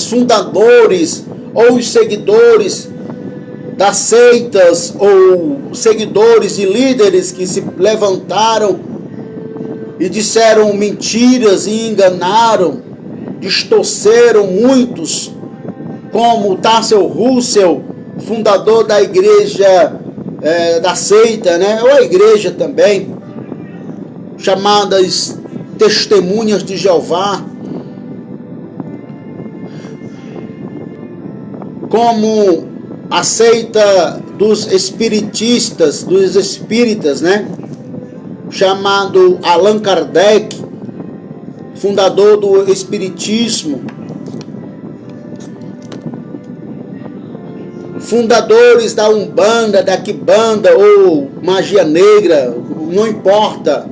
fundadores ou os seguidores das seitas ou seguidores e líderes que se levantaram e disseram mentiras e enganaram, distorceram muitos, como Tarsel Russell, fundador da igreja da seita, né? Ou a igreja também, chamadas Testemunhas de Jeová, como a seita dos espiritistas, dos espíritas, né? Chamado Allan Kardec, fundador do espiritismo, fundadores da Umbanda, da Quimbanda ou magia negra, não importa,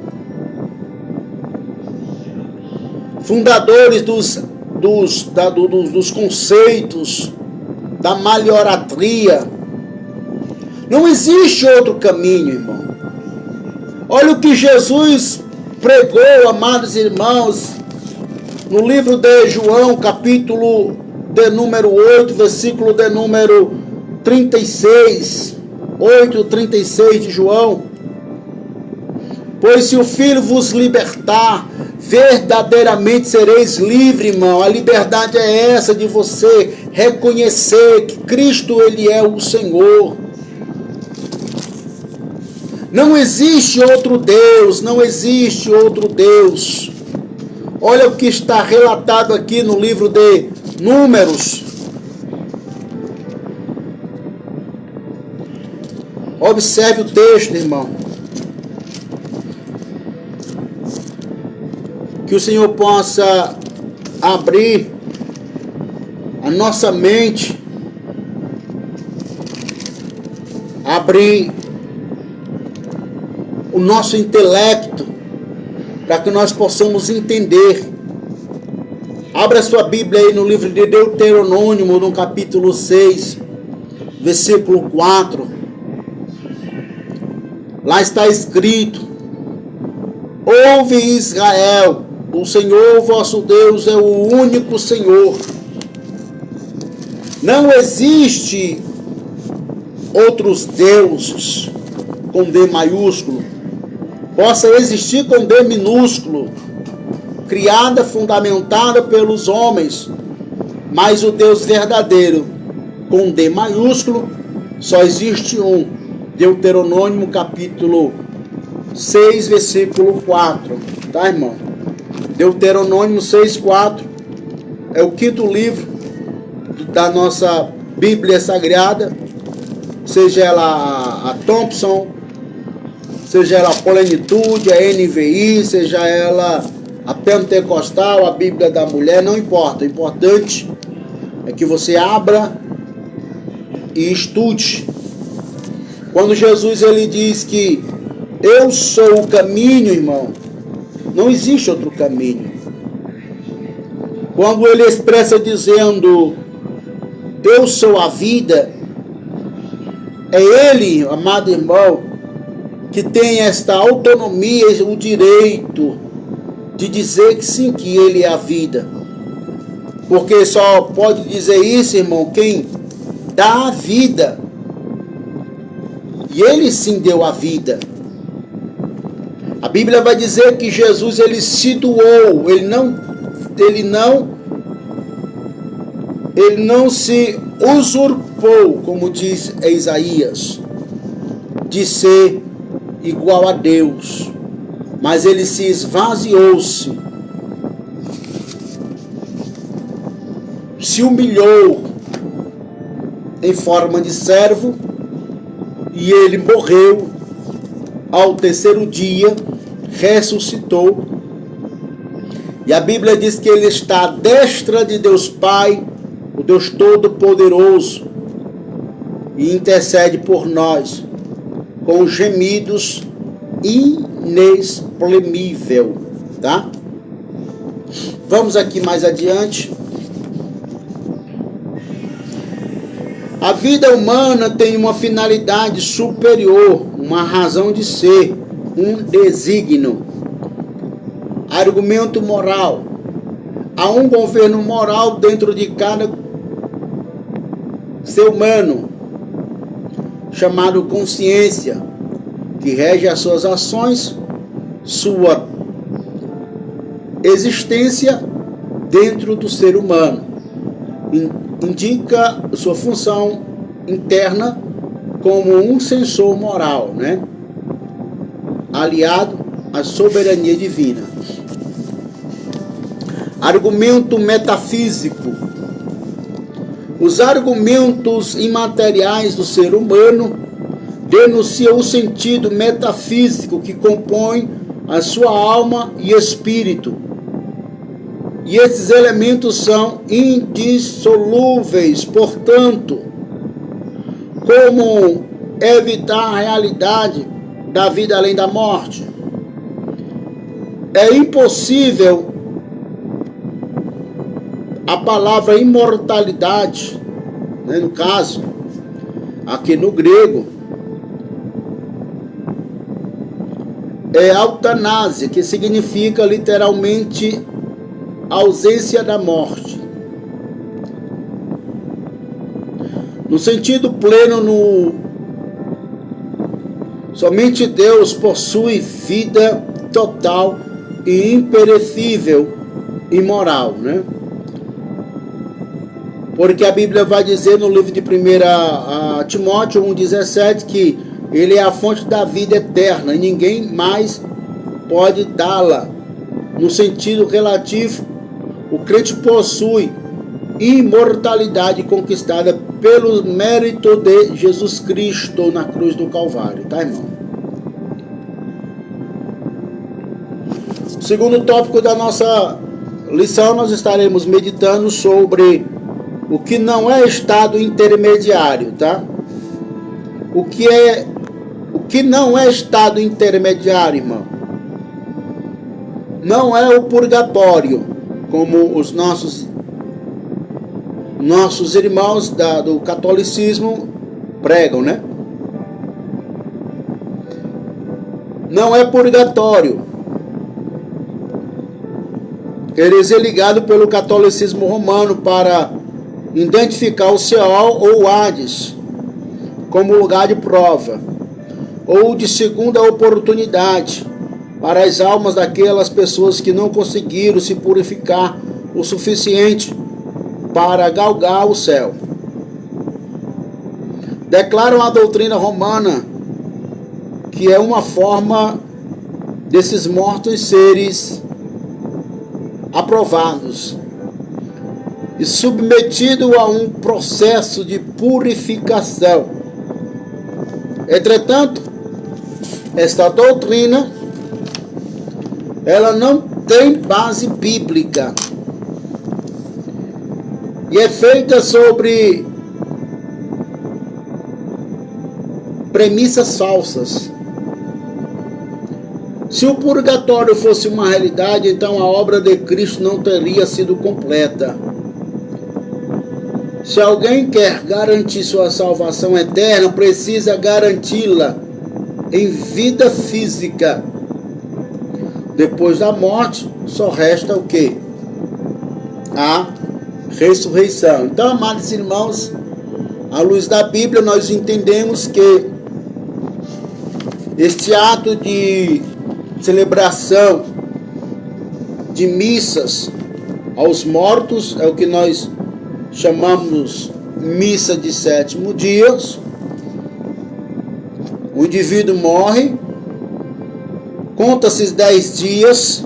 fundadores dos conceitos da malioratria. Não existe outro caminho, irmão. Olha o que Jesus pregou, amados irmãos, no livro de João, capítulo de número 8, versículo de número 36, 8:36 de João. Pois se o Filho vos libertar, verdadeiramente sereis livres, irmão. A liberdade é essa, de você reconhecer que Cristo, ele é o Senhor. Não existe outro Deus, não existe outro Deus. Olha o que está relatado aqui no livro de Números. Observe o texto, irmão. Que o Senhor possa abrir a nossa mente, abrir o nosso intelecto, para que nós possamos entender. Abra sua Bíblia aí no livro de Deuteronômio, no capítulo 6, versículo 4. Lá está escrito: ouve Israel, O Senhor vosso Deus é o único Senhor. Não existe outros deuses com D maiúsculo. Possa existir com D minúsculo, criada, fundamentada pelos homens, mas o Deus verdadeiro, com D maiúsculo, só existe um. Deuteronômio capítulo 6, versículo 4. Tá, irmão? Deuteronômio 6, 4 é o quinto livro da nossa Bíblia Sagrada, seja ela a Thompson, seja ela a Plenitude, a NVI, seja ela a Pentecostal, a Bíblia da Mulher, não importa. O importante é que você abra e estude. Quando Jesus ele diz que eu sou o caminho, irmão, não existe outro caminho. Quando ele expressa dizendo eu sou a vida, é ele, amado irmão, que tem esta autonomia, o direito de dizer que sim, que ele é a vida. Porque só pode dizer isso, irmão, quem dá a vida. E ele sim deu a vida. A Bíblia vai dizer que Jesus ele se doou, ele não se usurpou, como diz Isaías, de ser igual a Deus, mas ele se esvaziou-se, se humilhou em forma de servo, e ele morreu. Ao terceiro dia ressuscitou, e a Bíblia diz que ele está à destra de Deus Pai, o Deus Todo-Poderoso, e intercede por nós com gemidos inexprimível, tá? Vamos aqui mais adiante. A vida humana tem uma finalidade superior, uma razão de ser, um desígnio. Argumento moral. Há um governo moral dentro de cada ser humano, chamado consciência, que rege as suas ações, sua existência dentro do ser humano. Indica sua função interna como um sensor moral, né? Aliado à soberania divina. Argumento metafísico. Os argumentos imateriais do ser humano denunciam o sentido metafísico que compõe a sua alma e espírito. E esses elementos são indissolúveis, portanto, como evitar a realidade da vida além da morte? É impossível. A palavra imortalidade, né, no caso, aqui no grego, é eutanásia, que significa literalmente ausência da morte. No sentido pleno, somente Deus possui vida total e imperecível e moral, né? Porque a Bíblia vai dizer no livro de 1 Timóteo 1,17 que ele é a fonte da vida eterna e ninguém mais pode dá-la. No sentido relativo, o crente possui imortalidade conquistada pelo mérito de Jesus Cristo na cruz do Calvário, tá, irmão? Segundo tópico da nossa lição, nós estaremos meditando sobre o que não é estado intermediário, tá? O que não é estado intermediário, irmão? Não é o purgatório, como os nossos irmãos do catolicismo pregam, né? Não é purgatório. heresia ligado pelo catolicismo romano para identificar o Seol ou o Hades como lugar de prova ou de segunda oportunidade para as almas daquelas pessoas que não conseguiram se purificar o suficiente para galgar o céu. Declaram a doutrina romana que é uma forma desses mortos seres aprovados e submetido a um processo de purificação. Entretanto, esta doutrina ela não tem base bíblica e é feita sobre premissas falsas. Se o purgatório fosse uma realidade, então a obra de Cristo não teria sido completa. Se alguém quer garantir sua salvação eterna, precisa garanti-la em vida física. Depois da morte, só resta o quê? A ressurreição. Então, amados irmãos, à luz da Bíblia, nós entendemos que este ato de celebração de missas aos mortos é o que nós chamamos missa de 7º dia. O indivíduo morre, conta-se 10 dias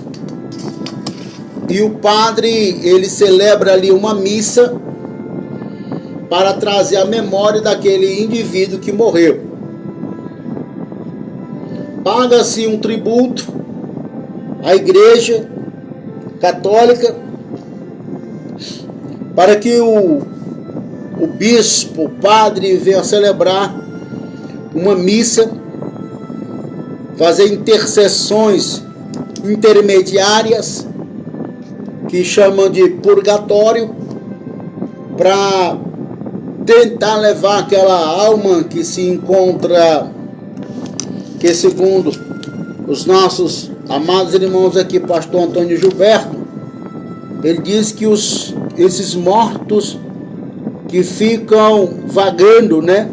e o padre ele celebra ali uma missa para trazer a memória daquele indivíduo que morreu. Paga-se um tributo à Igreja Católica para que o bispo, o padre, venha celebrar uma missa, fazer intercessões intermediárias, que chamam de purgatório, para tentar levar aquela alma que se encontra, que segundo os nossos amados irmãos aqui, pastor Antônio Gilberto, ele diz que esses mortos que ficam vagando, né,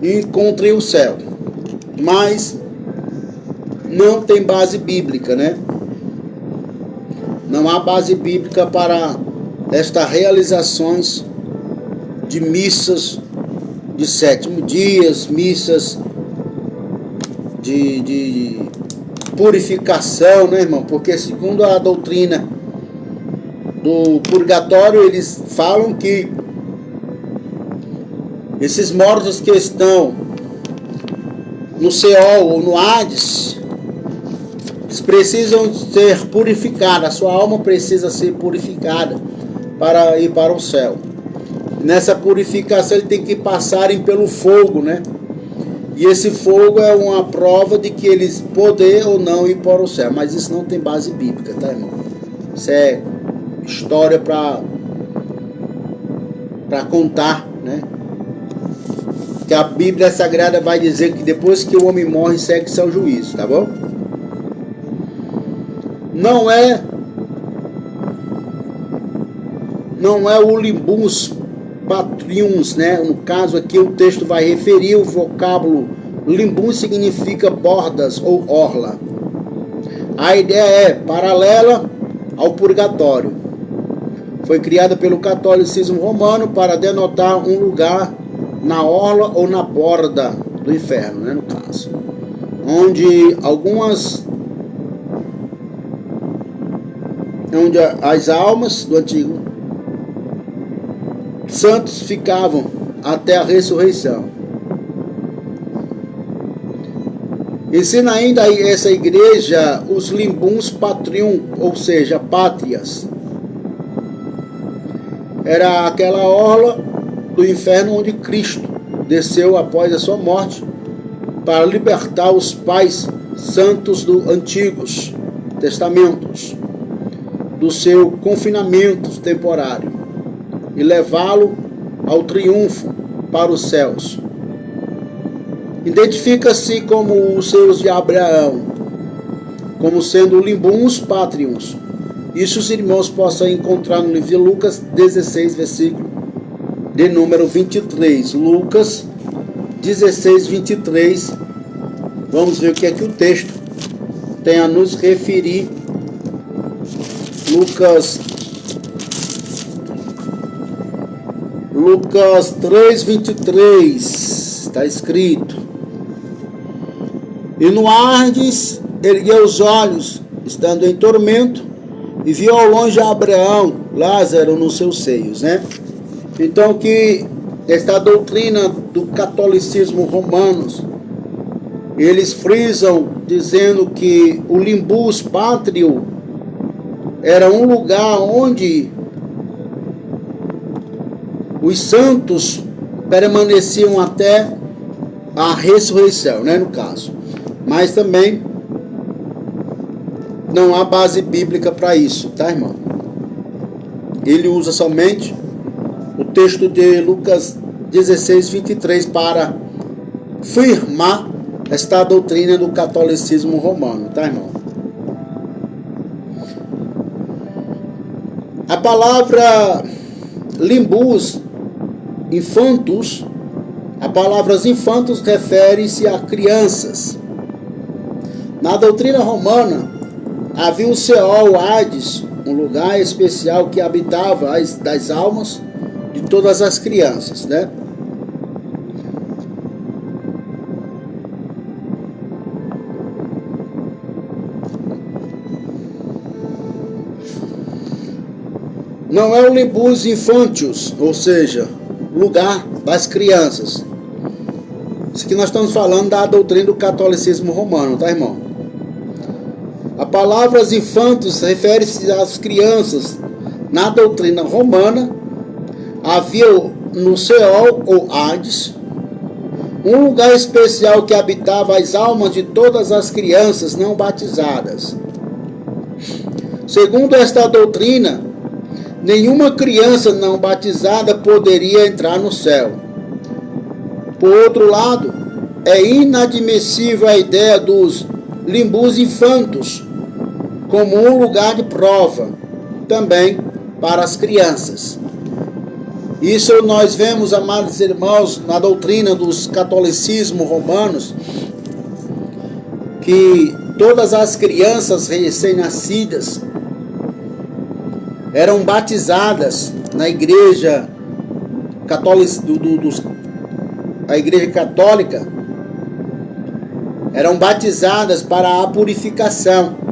encontrem o céu, mas não tem base bíblica, né? Não há base bíblica para estas realizações de missas de 7º dias, missas de purificação, né, irmão? Porque segundo a doutrina do purgatório, eles falam que esses mortos que estão no Seol ou no Hades, eles precisam ser purificados, a sua alma precisa ser purificada para ir para o céu. Nessa purificação ele tem que passarem pelo fogo, né? E esse fogo é uma prova de que eles podem ou não ir para o céu. Mas isso não tem base bíblica, tá, irmão? Isso é história para contar, né? Que a Bíblia Sagrada vai dizer que depois que o homem morre, segue-se ao juízo, tá bom? Não é o limbus patriums, né? No caso aqui o texto vai referir o vocábulo limbum, significa bordas ou orla. A ideia é paralela ao purgatório. Foi criada pelo catolicismo romano para denotar um lugar na orla ou na borda do inferno, né, no caso, onde as almas do antigo santos ficavam até a ressurreição. Ensina ainda essa igreja os limbuns patrium, ou seja, pátrias. Era aquela orla do inferno onde Cristo desceu após a sua morte para libertar os pais santos do Antigos Testamentos do seu confinamento temporário e levá-lo ao triunfo para os céus. Identifica-se como os seus de Abraão. como sendo Limbus Patrius. Isso os irmãos possam encontrar no livro de Lucas 16, versículo de número 23. Lucas 16, 23. Vamos ver o que é que o texto tem a nos referir. Lucas 3, 23. Está escrito: E no Ardes ergueu os olhos, estando em tormento, e viu ao longe Abraão, Lázaro nos seus seios, né? Então, que esta doutrina do catolicismo romano, eles frisam dizendo que o Limbus Patrio era um lugar onde os santos permaneciam até a ressurreição, né, no caso. Mas também não há base bíblica para isso, tá, irmão? Ele usa somente o texto de Lucas 16, 23 para firmar esta doutrina do catolicismo romano, tá, irmão? A palavra Limbus Infantus, a palavra infantos refere-se a crianças. Na doutrina romana, havia o Seol, Hades, um lugar especial que habitava das almas de todas as crianças, né? Não é o Limbus Infantius, ou seja, lugar das crianças. Isso que nós estamos falando da doutrina do catolicismo romano, tá, irmão? A palavra infantos refere-se às crianças. Na doutrina romana, havia no Seol ou Hades um lugar especial que habitava as almas de todas as crianças não batizadas. Segundo esta doutrina, nenhuma criança não batizada poderia entrar no céu. Por outro lado, é inadmissível a ideia dos Limbus Infantos como um lugar de prova também para as crianças. Isso nós vemos, amados irmãos, na doutrina dos catolicismo romanos, que todas as crianças recém-nascidas eram batizadas na igreja católica, a igreja católica, eram batizadas para a purificação.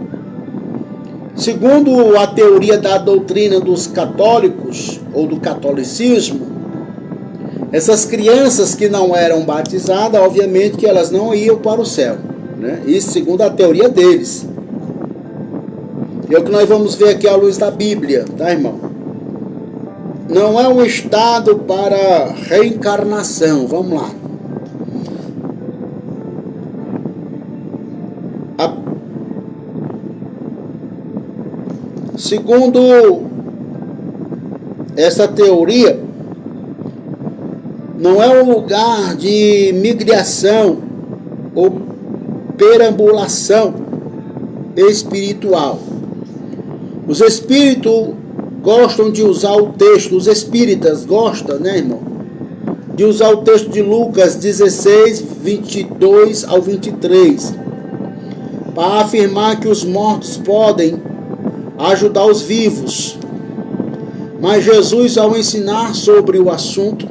Segundo a teoria da doutrina dos católicos, ou do catolicismo, essas crianças que não eram batizadas, obviamente que elas não iam para o céu, né? Isso segundo a teoria deles. É o que nós vamos ver aqui à luz da Bíblia, tá, irmão? Não é um estado para reencarnação. Vamos lá. Segundo essa teoria, não é um lugar de migração ou perambulação espiritual. Os espíritos gostam de usar o texto, os espíritas gostam, né, irmão? De usar o texto de Lucas 16, 22 ao 23, para afirmar que os mortos podem ajudar os vivos. Mas Jesus, ao ensinar sobre o assunto,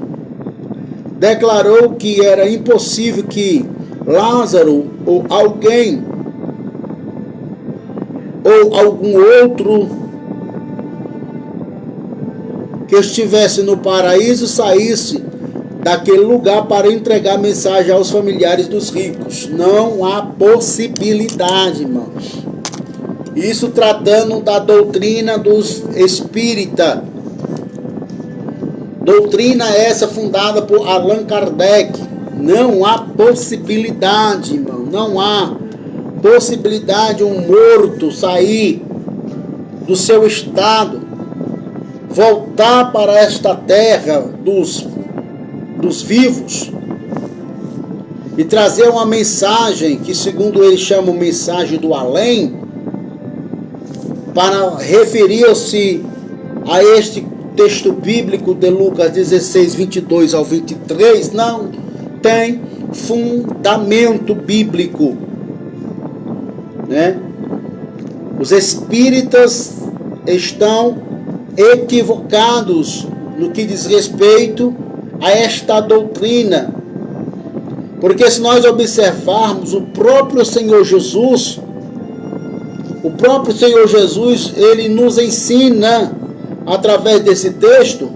declarou que era impossível que Lázaro ou alguém ou algum outro que estivesse no paraíso saísse daquele lugar para entregar mensagem aos familiares dos ricos. Não há possibilidade, irmãos. Isso tratando da doutrina dos espíritas. Doutrina essa fundada por Allan Kardec. Não há possibilidade, irmão. Não há possibilidade de um morto sair do seu estado, voltar para esta terra dos vivos e trazer uma mensagem que, segundo eles chamam mensagem do além, para referir-se a este texto bíblico de Lucas 16, 22 ao 23, não tem fundamento bíblico, né? Os espíritas estão equivocados no que diz respeito a esta doutrina, porque se nós observarmos o próprio Senhor Jesus, ele nos ensina, através desse texto,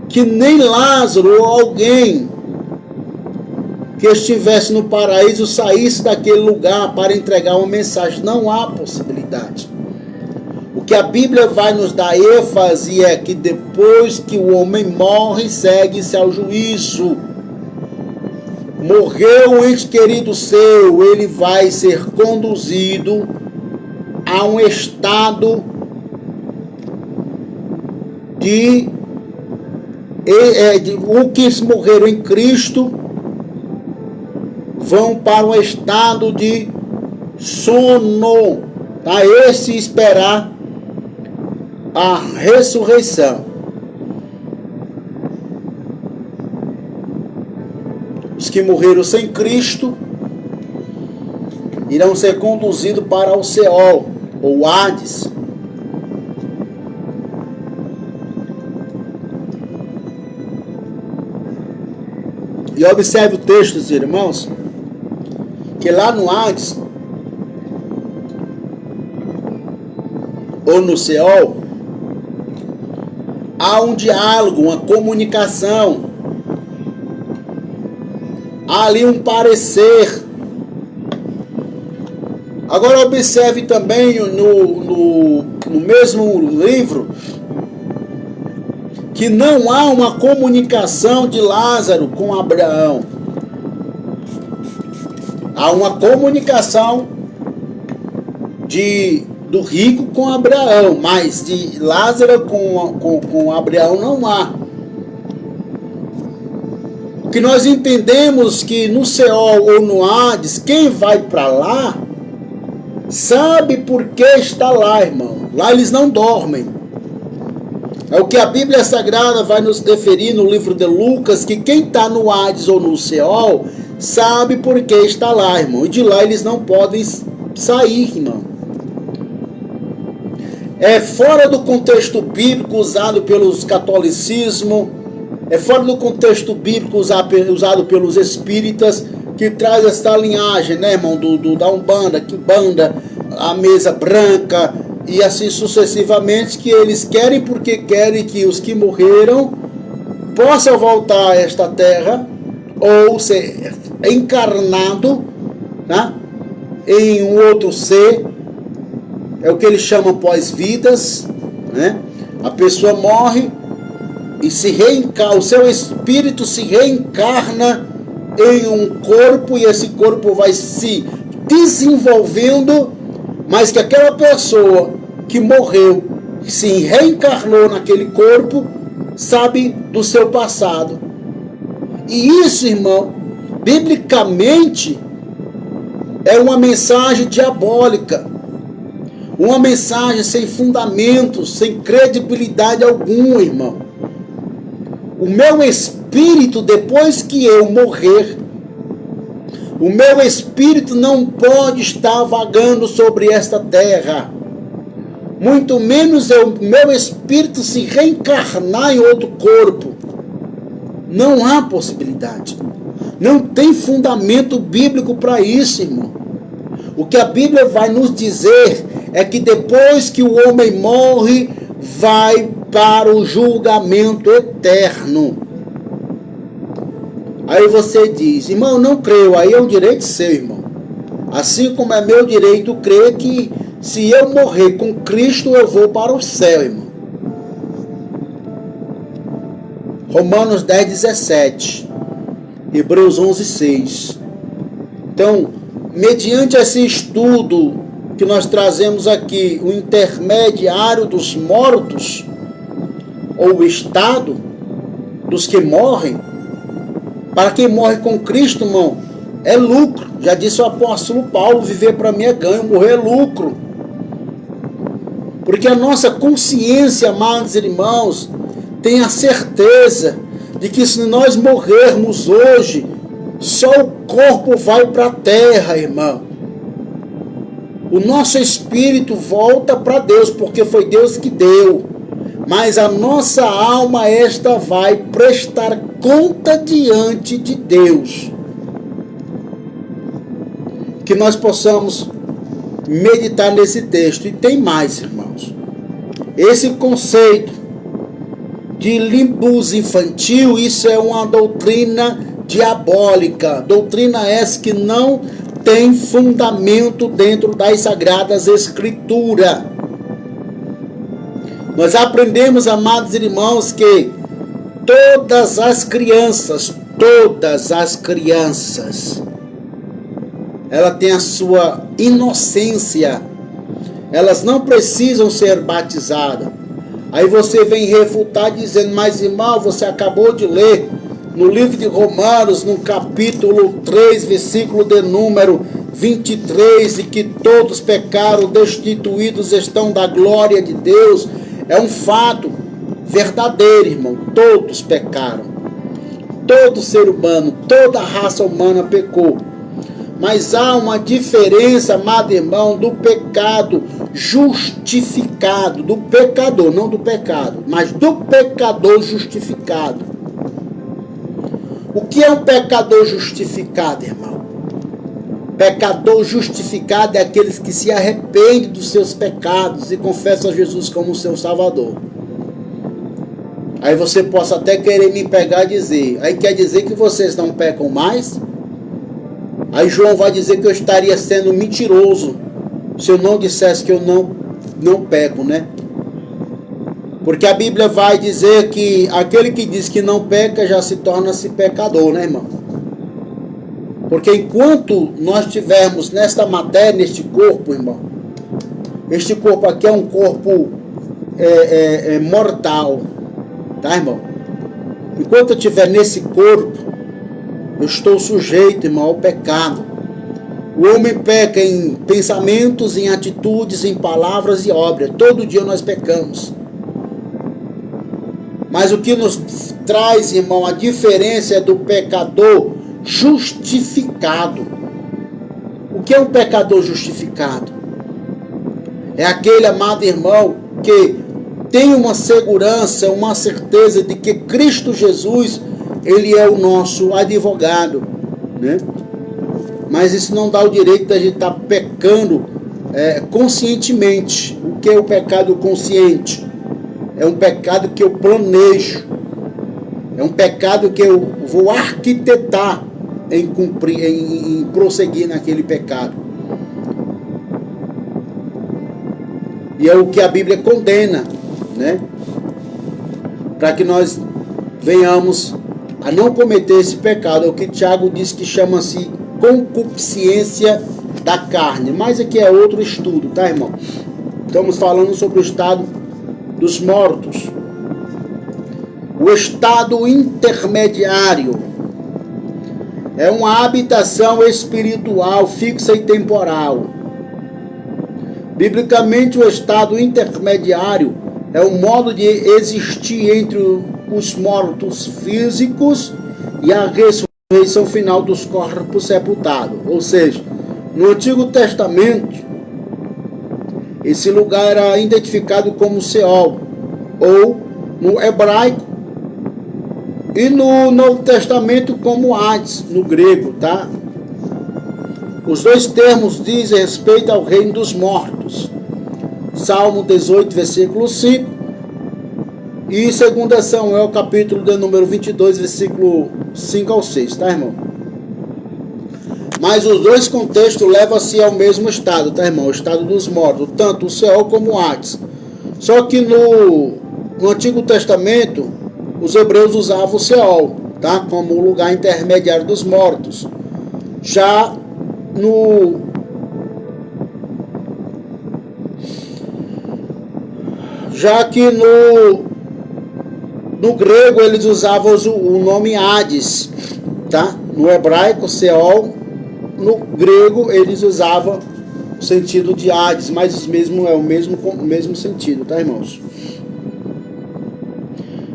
que nem Lázaro ou alguém que estivesse no paraíso saísse daquele lugar para entregar uma mensagem. Não há possibilidade. O que a Bíblia vai nos dar ênfase é que depois que o homem morre, segue-se ao juízo. Morreu um ente querido seu, ele vai ser conduzido a um estado de o que morreram em Cristo vão para um estado de sono, a esse esperar a ressurreição. Os que morreram sem Cristo irão ser conduzidos para o Seol, ou Hades. E observe o texto, irmãos, que lá no Hades, ou no Seol, há um diálogo, uma comunicação, há ali um parecer. Agora observe também no mesmo livro que não há uma comunicação de Lázaro com Abraão. Há uma comunicação do rico com Abraão, mas de Lázaro com Abraão não há. O que nós entendemos que no Seol ou no Hades, quem vai para lá sabe por que está lá, irmão. Lá eles não dormem. É o que a Bíblia Sagrada vai nos referir no livro de Lucas, que quem está no Hades ou no Seol sabe por que está lá, irmão. E de lá eles não podem sair, irmão. É fora do contexto bíblico usado pelos catolicismo, é fora do contexto bíblico usado pelos espíritas, que traz essa linhagem, né, irmão, da Umbanda, Quimbanda, a mesa branca, e assim sucessivamente, que eles querem porque querem que os que morreram possam voltar a esta terra, ou ser encarnado, né, em um outro ser. É o que eles chamam pós-vidas, né? A pessoa morre e se reencarna, o seu espírito se reencarna em um corpo, e esse corpo vai se desenvolvendo, mas que aquela pessoa que morreu, se reencarnou naquele corpo, sabe do seu passado. E isso, irmão, biblicamente é uma mensagem diabólica, uma mensagem sem fundamento, sem credibilidade alguma, irmão. O meu espírito, depois que eu morrer, o meu espírito não pode estar vagando sobre esta terra. Muito menos o meu espírito se reencarnar em outro corpo. Não há possibilidade. Não tem fundamento bíblico para isso, irmão. O que a Bíblia vai nos dizer é que depois que o homem morre, vai para o julgamento eterno. Aí você diz, irmão, não creio, aí é um direito seu, irmão. Assim como é meu direito crer que se eu morrer com Cristo, eu vou para o céu, irmão. Romanos 10, 17. Hebreus 11, 6. Então, mediante esse estudo que nós trazemos aqui, o intermediário dos mortos, ou o estado dos que morrem, para quem morre com Cristo, irmão, é lucro. Já disse o apóstolo Paulo, viver para mim é ganho, morrer é lucro. Porque a nossa consciência, amados irmãos, tem a certeza de que se nós morrermos hoje, só o corpo vai para a terra, irmão. O nosso espírito volta para Deus, porque foi Deus que deu. Mas a nossa alma, esta vai prestar conta diante de Deus. Que nós possamos meditar nesse texto. E tem mais, irmãos. Esse conceito de limbus infantil, isso é uma doutrina diabólica. Doutrina essa que não tem fundamento dentro das Sagradas Escrituras. Nós aprendemos, amados irmãos, que todas as crianças, ela tem a sua inocência. Elas não precisam ser batizadas. Aí você vem refutar dizendo, mas irmão, você acabou de ler no livro de Romanos, no capítulo 3, versículo de número 23, e que todos pecaram, destituídos estão da glória de Deus. É um fato verdadeiro, irmão. Todos pecaram. Todo ser humano, toda a raça humana pecou. Mas há uma diferença, amado irmão, do pecado justificado, do pecador, não do pecado, mas do pecador justificado. O que é um pecador justificado, irmão? Pecador justificado é aqueles que se arrependem dos seus pecados e confessam a Jesus como seu Salvador. Aí você possa até querer me pegar e dizer, aí quer dizer que vocês não pecam mais? Aí João vai dizer que eu estaria sendo mentiroso se eu não dissesse que eu não peco, né? Porque a Bíblia vai dizer que aquele que diz que não peca já se torna-se pecador, né, irmão? Porque enquanto nós tivermos nesta matéria, neste corpo, irmão, este corpo aqui é um corpo mortal, tá, irmão? Enquanto eu estiver nesse corpo, eu estou sujeito, irmão, ao pecado. O homem peca em pensamentos, em atitudes, em palavras e obras. Todo dia nós pecamos. Mas o que nos traz, irmão, a diferença é do pecador justificado. O que é um pecador justificado? É aquele, amado irmão, que tem uma segurança, uma certeza de que Cristo Jesus, Ele é o nosso advogado, né? Mas isso não dá o direito de a gente estar pecando conscientemente. O que é o pecado consciente? É um pecado que eu planejo. É um pecado que eu vou arquitetar em cumprir, em prosseguir naquele pecado. E é o que a Bíblia condena, né? Para que nós venhamos a não cometer esse pecado. É o que Tiago diz que chama-se concupiscência da carne. Mas aqui é outro estudo, tá, irmão? Estamos falando sobre o estado dos mortos. O estado intermediário é uma habitação espiritual fixa e temporal. Biblicamente, o estado intermediário é o modo de existir entre os mortos físicos e a ressurreição final dos corpos sepultados. Ou seja, no Antigo Testamento, esse lugar era identificado como Seol, ou no hebraico, e no Novo Testamento como Hades, no grego, tá? Os dois termos dizem respeito ao reino dos mortos. Salmo 18, versículo 5, e 2 Samuel, capítulo de número 22, versículo 5 ao 6, tá, irmão? Mas os dois contextos levam-se ao mesmo estado, tá, irmão? O estado dos mortos, tanto o Seol como o Hades. Só que no Antigo Testamento, os hebreus usavam o Seol, tá? Como o lugar intermediário dos mortos. Já que no grego eles usavam o nome Hades, tá? No hebraico, Seol. No grego eles usavam sentido de Hades, mas é o mesmo sentido, tá, irmãos?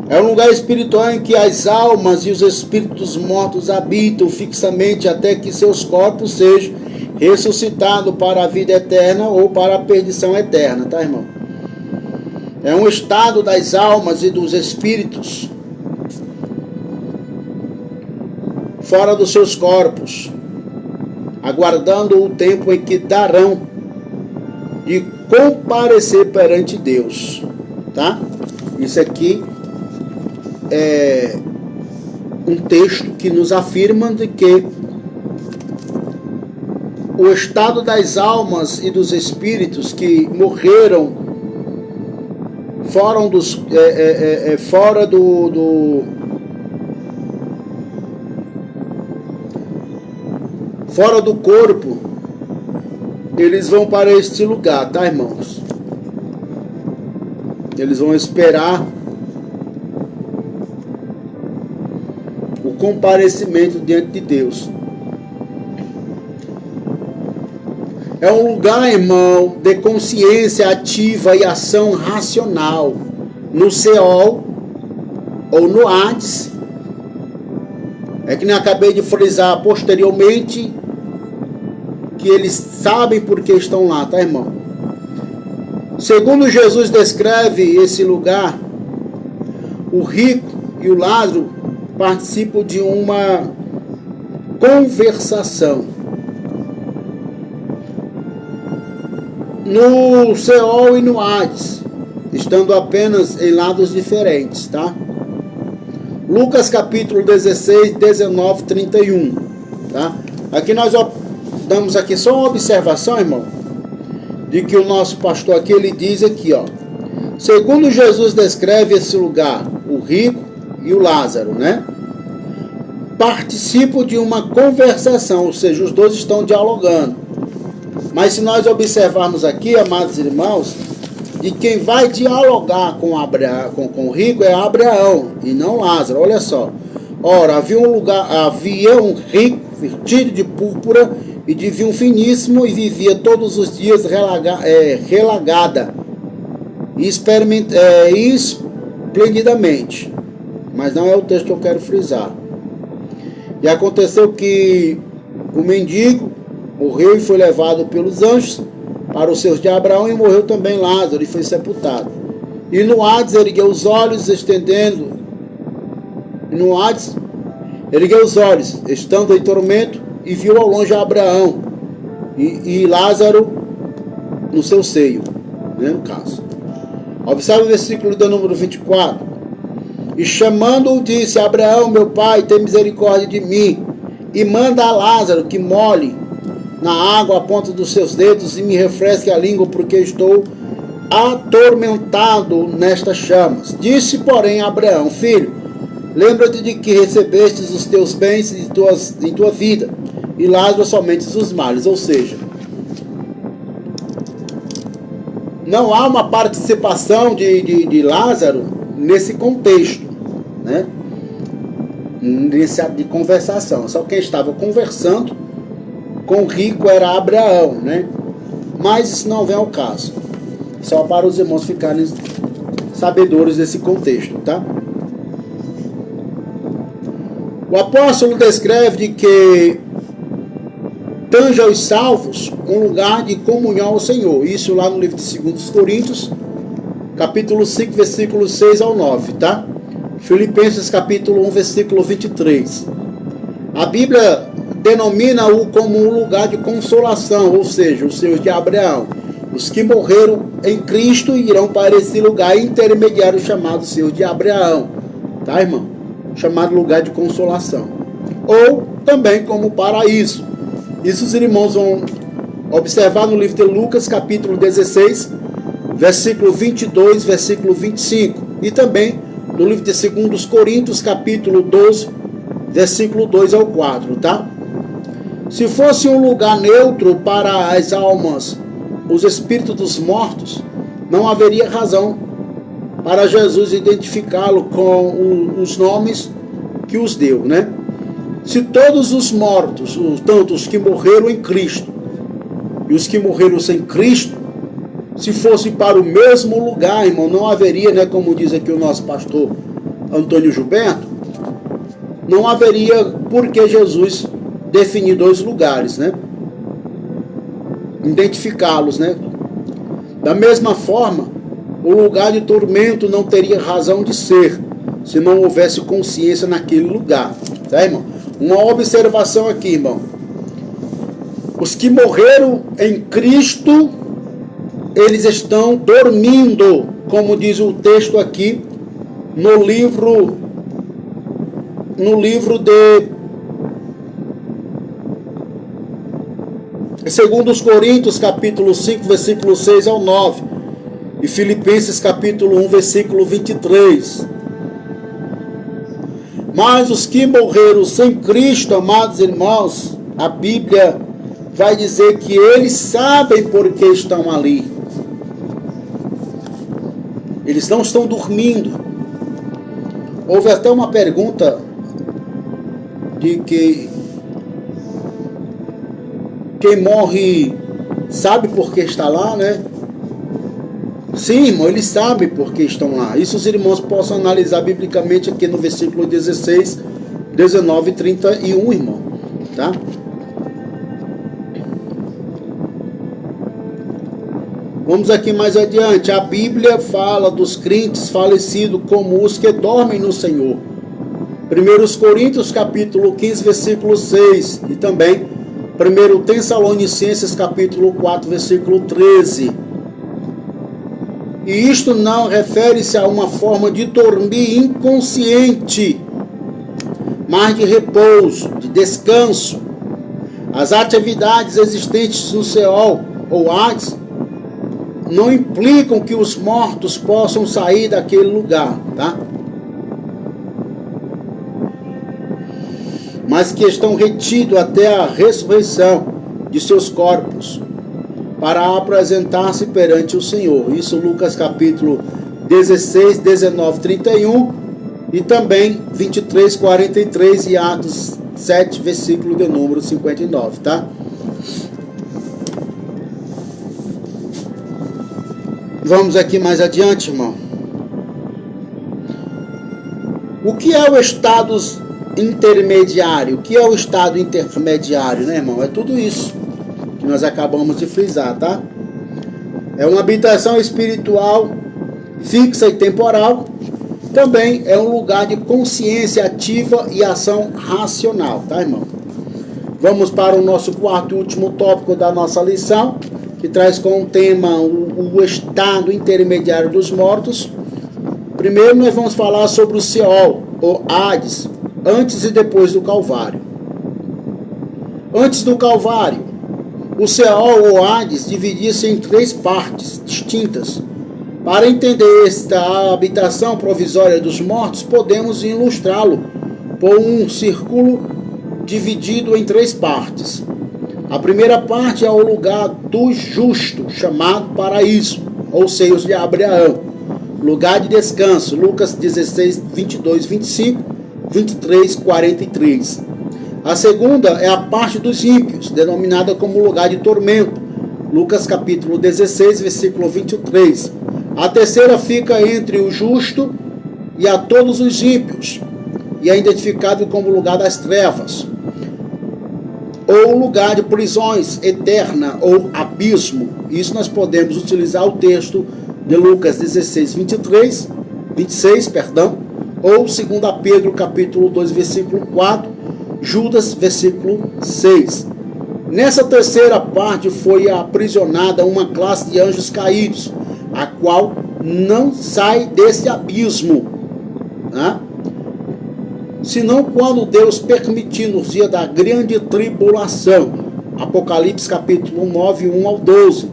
É um lugar espiritual em que as almas e os espíritos mortos habitam fixamente até que seus corpos sejam ressuscitados para a vida eterna ou para a perdição eterna, tá, irmão? É um estado das almas e dos espíritos fora dos seus corpos, aguardando o tempo em que darão de comparecer perante Deus, tá? Isso aqui é um texto que nos afirma de que o estado das almas e dos espíritos que morreram fora do corpo, eles vão para este lugar, tá, irmãos? Eles vão esperar o comparecimento diante de Deus. É um lugar, irmão, de consciência ativa e ação racional. No Seol ou no Hades, é que nem acabei de frisar posteriormente, que eles sabem por que estão lá, tá, irmão? Segundo Jesus descreve esse lugar, o rico e o Lázaro participam de uma conversação. No Seol e no Hades, estando apenas em lados diferentes, tá? Lucas capítulo 16, 19, 31, tá? Aqui nós damos aqui só uma observação, irmão, de que o nosso pastor aqui, ele diz aqui, ó, segundo Jesus descreve esse lugar, o rico e o Lázaro, né? Participam de uma conversação, ou seja, os dois estão dialogando. Mas se nós observarmos aqui, amados irmãos, de quem vai dialogar com o rico é Abraão e não Lázaro. Olha só. Ora, havia um rico vestido de púrpura e de vinho finíssimo e vivia todos os dias relagada e esplendidamente. Mas não é o texto que eu quero frisar. E aconteceu que o mendigo morreu e foi levado pelos anjos para os seus de Abraão, e morreu também Lázaro e foi sepultado. E no Hades ergueu os olhos, estando em tormento, e viu ao longe Abraão e Lázaro no seu seio, né, no caso. Observe o versículo do número 24. E chamando-o disse: Abraão, meu pai, tem misericórdia de mim, e manda a Lázaro que molhe na água a ponta dos seus dedos e me refresque a língua, porque estou atormentado nestas chamas. Disse, porém, Abraão: filho, lembra-te de que recebestes os teus bens em tua vida, e Lázaro somente os males. Ou seja, não há uma participação de Lázaro nesse contexto, né? Nesse ato de conversação. Só quem estava conversando com o rico era Abraão, né? Mas isso não vem ao caso. Só para os irmãos ficarem sabedores desse contexto, tá? O apóstolo descreve de que tange aos salvos um lugar de comunhão ao Senhor. Isso lá no livro de 2 Coríntios, capítulo 5, versículo 6 ao 9, tá? Filipenses capítulo 1, versículo 23. A Bíblia denomina-o como um lugar de consolação, ou seja, os seus de Abraão. Os que morreram em Cristo irão para esse lugar intermediário chamado seus de Abraão, tá, irmão? Chamado lugar de consolação. Ou também como paraíso. Isso os irmãos vão observar no livro de Lucas, capítulo 16, versículo 22, versículo 25. E também no livro de 2 Coríntios, capítulo 12, versículo 2 ao 4, tá? Se fosse um lugar neutro para as almas, os espíritos dos mortos, não haveria razão para Jesus identificá-lo com os nomes que os deu, né? Se todos os mortos, tanto os que morreram em Cristo, e os que morreram sem Cristo, se fosse para o mesmo lugar, irmão, não haveria, né, como diz aqui o nosso pastor Antônio Gilberto, não haveria por que Jesus definir dois lugares, né? Identificá-los, né? Da mesma forma, o lugar de tormento não teria razão de ser, se não houvesse consciência naquele lugar, tá, irmão? Uma observação aqui, irmão. Os que morreram em Cristo, eles estão dormindo, como diz o texto aqui no livro de 2 Coríntios, capítulo 5, versículo 6 ao 9, e Filipenses, capítulo 1, versículo 23. Mas os que morreram sem Cristo, amados irmãos, a Bíblia vai dizer que eles sabem por que estão ali. Eles não estão dormindo. Houve até uma pergunta de que quem morre sabe por que está lá, né? Sim, irmão, eles sabem por que estão lá. Isso os irmãos possam analisar biblicamente aqui no versículo 16, 19 e 31, irmão, tá? Vamos aqui mais adiante. A Bíblia fala dos crentes falecidos como os que dormem no Senhor. 1 Coríntios, capítulo 15, versículo 6. E também 1 Tessalonicenses, capítulo 4, versículo 13. E isto não refere-se a uma forma de dormir inconsciente, mas de repouso, de descanso. As atividades existentes no Seol ou Hades não implicam que os mortos possam sair daquele lugar, tá? Mas que estão retidos até a ressurreição de seus corpos, para apresentar-se perante o Senhor. Isso Lucas capítulo 16, 19, 31 e também 23, 43 e Atos 7, versículo de número 59, tá? Vamos aqui mais adiante, irmão. O que é o estado intermediário? O que é o estado intermediário, né, irmão? É tudo isso que nós acabamos de frisar, tá? É uma habitação espiritual fixa e temporal. Também é um lugar de consciência ativa e ação racional, tá, irmão? Vamos para o nosso quarto e último tópico da nossa lição, que traz como tema o estado intermediário dos mortos. Primeiro nós vamos falar sobre o Seol, ou Hades, antes e depois do Calvário. Antes do Calvário, o Seol ou Hades dividia-se em três partes distintas. Para entender esta habitação provisória dos mortos, podemos ilustrá-lo por um círculo dividido em três partes. A primeira parte é o lugar do justo, chamado paraíso, ou seios de Abraão, lugar de descanso, Lucas 16, 22, 25, 23, 43. A segunda é a parte dos ímpios, denominada como lugar de tormento, Lucas capítulo 16, versículo 23. A terceira fica entre o justo e a todos os ímpios, e é identificado como lugar das trevas, ou lugar de prisões eterna, ou abismo. Isso nós podemos utilizar o texto de Lucas 16, 26, ou 2 Pedro capítulo 2, versículo 4, Judas, versículo 6. Nessa terceira parte foi aprisionada uma classe de anjos caídos, a qual não sai desse abismo, né? Senão quando Deus permitir nos dias da grande tribulação. Apocalipse capítulo 9, 1 ao 12.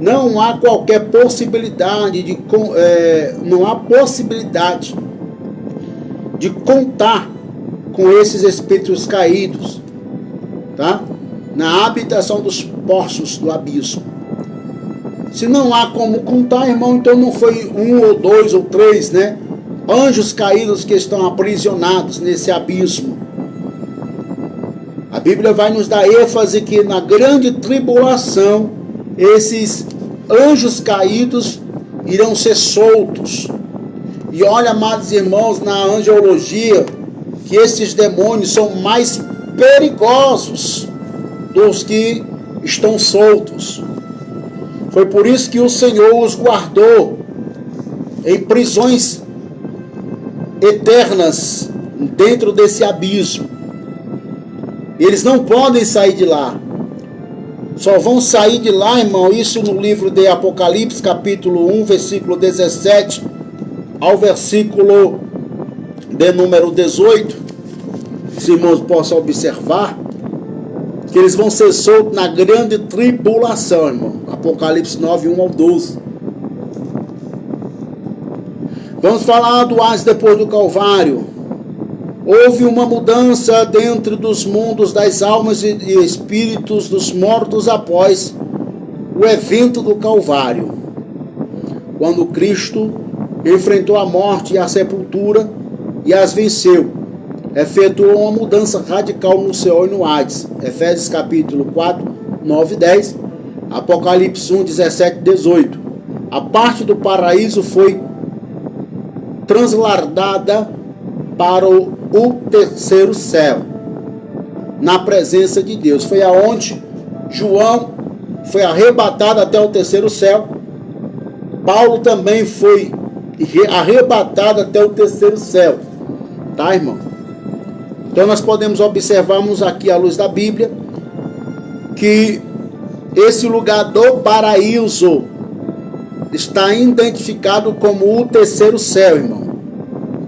Não há qualquer possibilidade de contar com esses espíritos caídos, tá? Na habitação dos poços do abismo. Se não há como contar, irmão, então não foi um ou dois ou três, né? Anjos caídos que estão aprisionados nesse abismo. Bíblia vai nos dar ênfase que na grande tribulação, esses anjos caídos irão ser soltos. E olha, amados irmãos, na angelologia, que esses demônios são mais perigosos dos que estão soltos. Foi por isso que o Senhor os guardou em prisões eternas dentro desse abismo. Eles não podem sair de lá. Só vão sair de lá, irmão, isso no livro de Apocalipse, capítulo 1, versículo 17 ao versículo de número 18. Os irmãos possam observar que eles vão ser soltos na grande tribulação, irmão. Apocalipse 9, 1 ao 12. Vamos falar do Hades depois do Calvário. Houve uma mudança dentro dos mundos das almas e espíritos dos mortos após o evento do Calvário, quando Cristo enfrentou a morte e a sepultura e as venceu. Efetuou uma mudança radical no céu e no Hades. Efésios capítulo 4, 9 e 10. Apocalipse 1, 17 e 18. A parte do paraíso foi transladada para o terceiro céu, na presença de Deus. Foi aonde João foi arrebatado até o terceiro céu. Paulo também foi arrebatado até o terceiro céu. Tá, irmão? Então nós podemos observarmos aqui à luz da Bíblia que esse lugar do paraíso está identificado como o terceiro céu, irmão.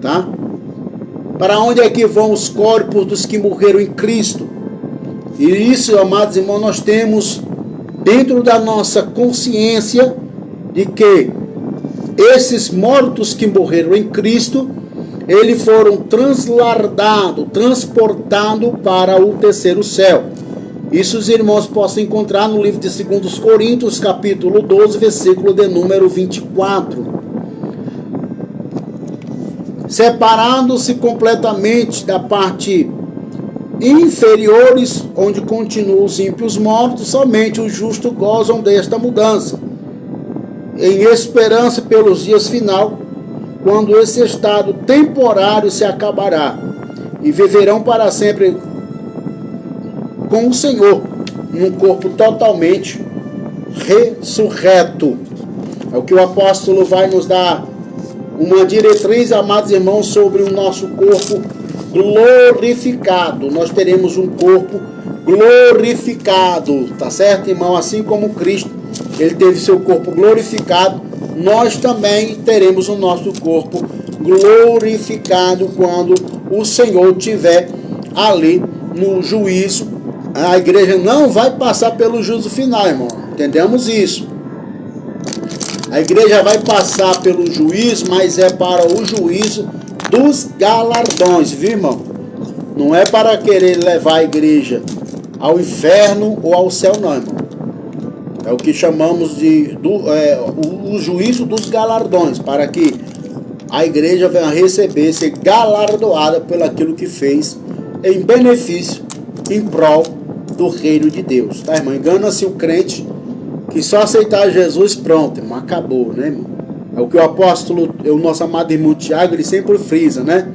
Tá? Para onde é que vão os corpos dos que morreram em Cristo? E isso, amados irmãos, nós temos dentro da nossa consciência de que esses mortos que morreram em Cristo, eles foram transportados para o terceiro céu. Isso os irmãos possam encontrar no livro de 2 Coríntios, capítulo 12, versículo de número 24. Separando-se completamente da parte inferiores, onde continuam os ímpios mortos, somente os justos gozam desta mudança, em esperança pelos dias final, quando esse estado temporário se acabará, e viverão para sempre com o Senhor, num corpo totalmente ressurreto. É o que o apóstolo vai nos dar uma diretriz, amados irmãos, sobre o nosso corpo glorificado. Nós teremos um corpo glorificado, tá certo, irmão? Assim como Cristo, ele teve seu corpo glorificado, nós também teremos o nosso corpo glorificado quando o Senhor estiver ali no juízo. A igreja não vai passar pelo juízo final, irmão. Entendemos isso? A igreja vai passar pelo juízo, mas é para o juízo dos galardões, viu, irmão? Não é para querer levar a igreja ao inferno ou ao céu, não, irmão. É o que chamamos de o juízo dos galardões, para que a igreja venha receber, ser galardoada pelo aquilo que fez em benefício, em prol do reino de Deus. Tá, irmão? Engana-se o crente que só aceitar Jesus, pronto, irmão, acabou, né, irmão? É o que o apóstolo, o nosso amado irmão Tiago, ele sempre frisa, né?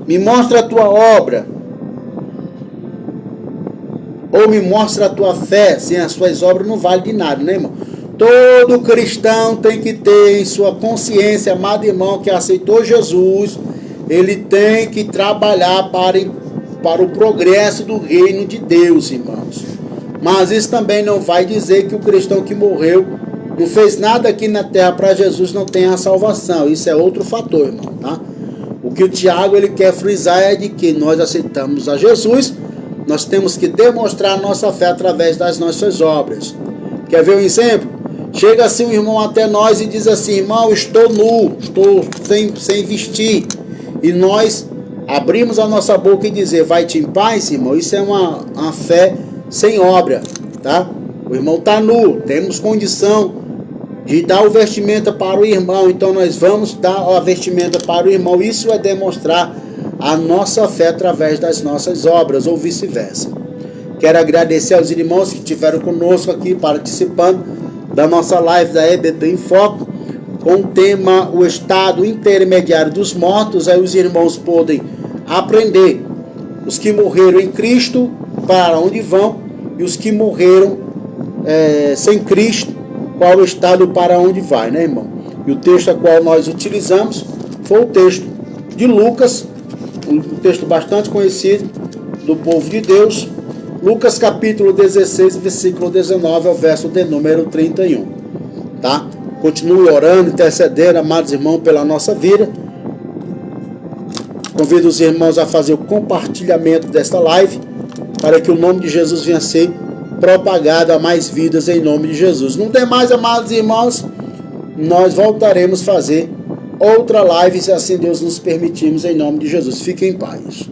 Me mostra a tua obra, ou me mostra a tua fé. Sem as suas obras não vale de nada, né, irmão? Todo cristão tem que ter em sua consciência, amado irmão, que aceitou Jesus, ele tem que trabalhar para o progresso do reino de Deus, irmãos. Mas isso também não vai dizer que o cristão que morreu não fez nada aqui na terra para Jesus não tenha a salvação. Isso é outro fator, irmão, tá? O que o Tiago ele quer frisar é de que nós aceitamos a Jesus, nós temos que demonstrar a nossa fé através das nossas obras. Quer ver um exemplo? Chega assim um irmão até nós e diz assim: irmão, estou nu, estou sem vestir. E nós abrimos a nossa boca e dizer, vai-te em paz, irmão. Isso é uma fé sem obra, tá? O irmão está nu, temos condição de dar o vestimenta para o irmão, então nós vamos dar a vestimenta para o irmão. Isso é demonstrar a nossa fé através das nossas obras, ou vice-versa. Quero agradecer aos irmãos que estiveram conosco aqui participando da nossa live da EBP em Foco, com o tema o estado intermediário dos mortos. Aí os irmãos podem aprender os que morreram em Cristo, para onde vão, e os que morreram sem Cristo, qual o estado para onde vai, né, irmão? E o texto a qual nós utilizamos foi o texto de Lucas, um texto bastante conhecido do povo de Deus, Lucas capítulo 16, versículo 19 ao verso de número 31, tá? Continue orando, intercedendo, amados irmãos, pela nossa vida. Convido os irmãos a fazer o compartilhamento desta live, para que o nome de Jesus venha a ser propagado a mais vidas em nome de Jesus. Não tem mais, amados irmãos, nós voltaremos a fazer outra live, se assim Deus nos permitirmos, em nome de Jesus. Fiquem em paz.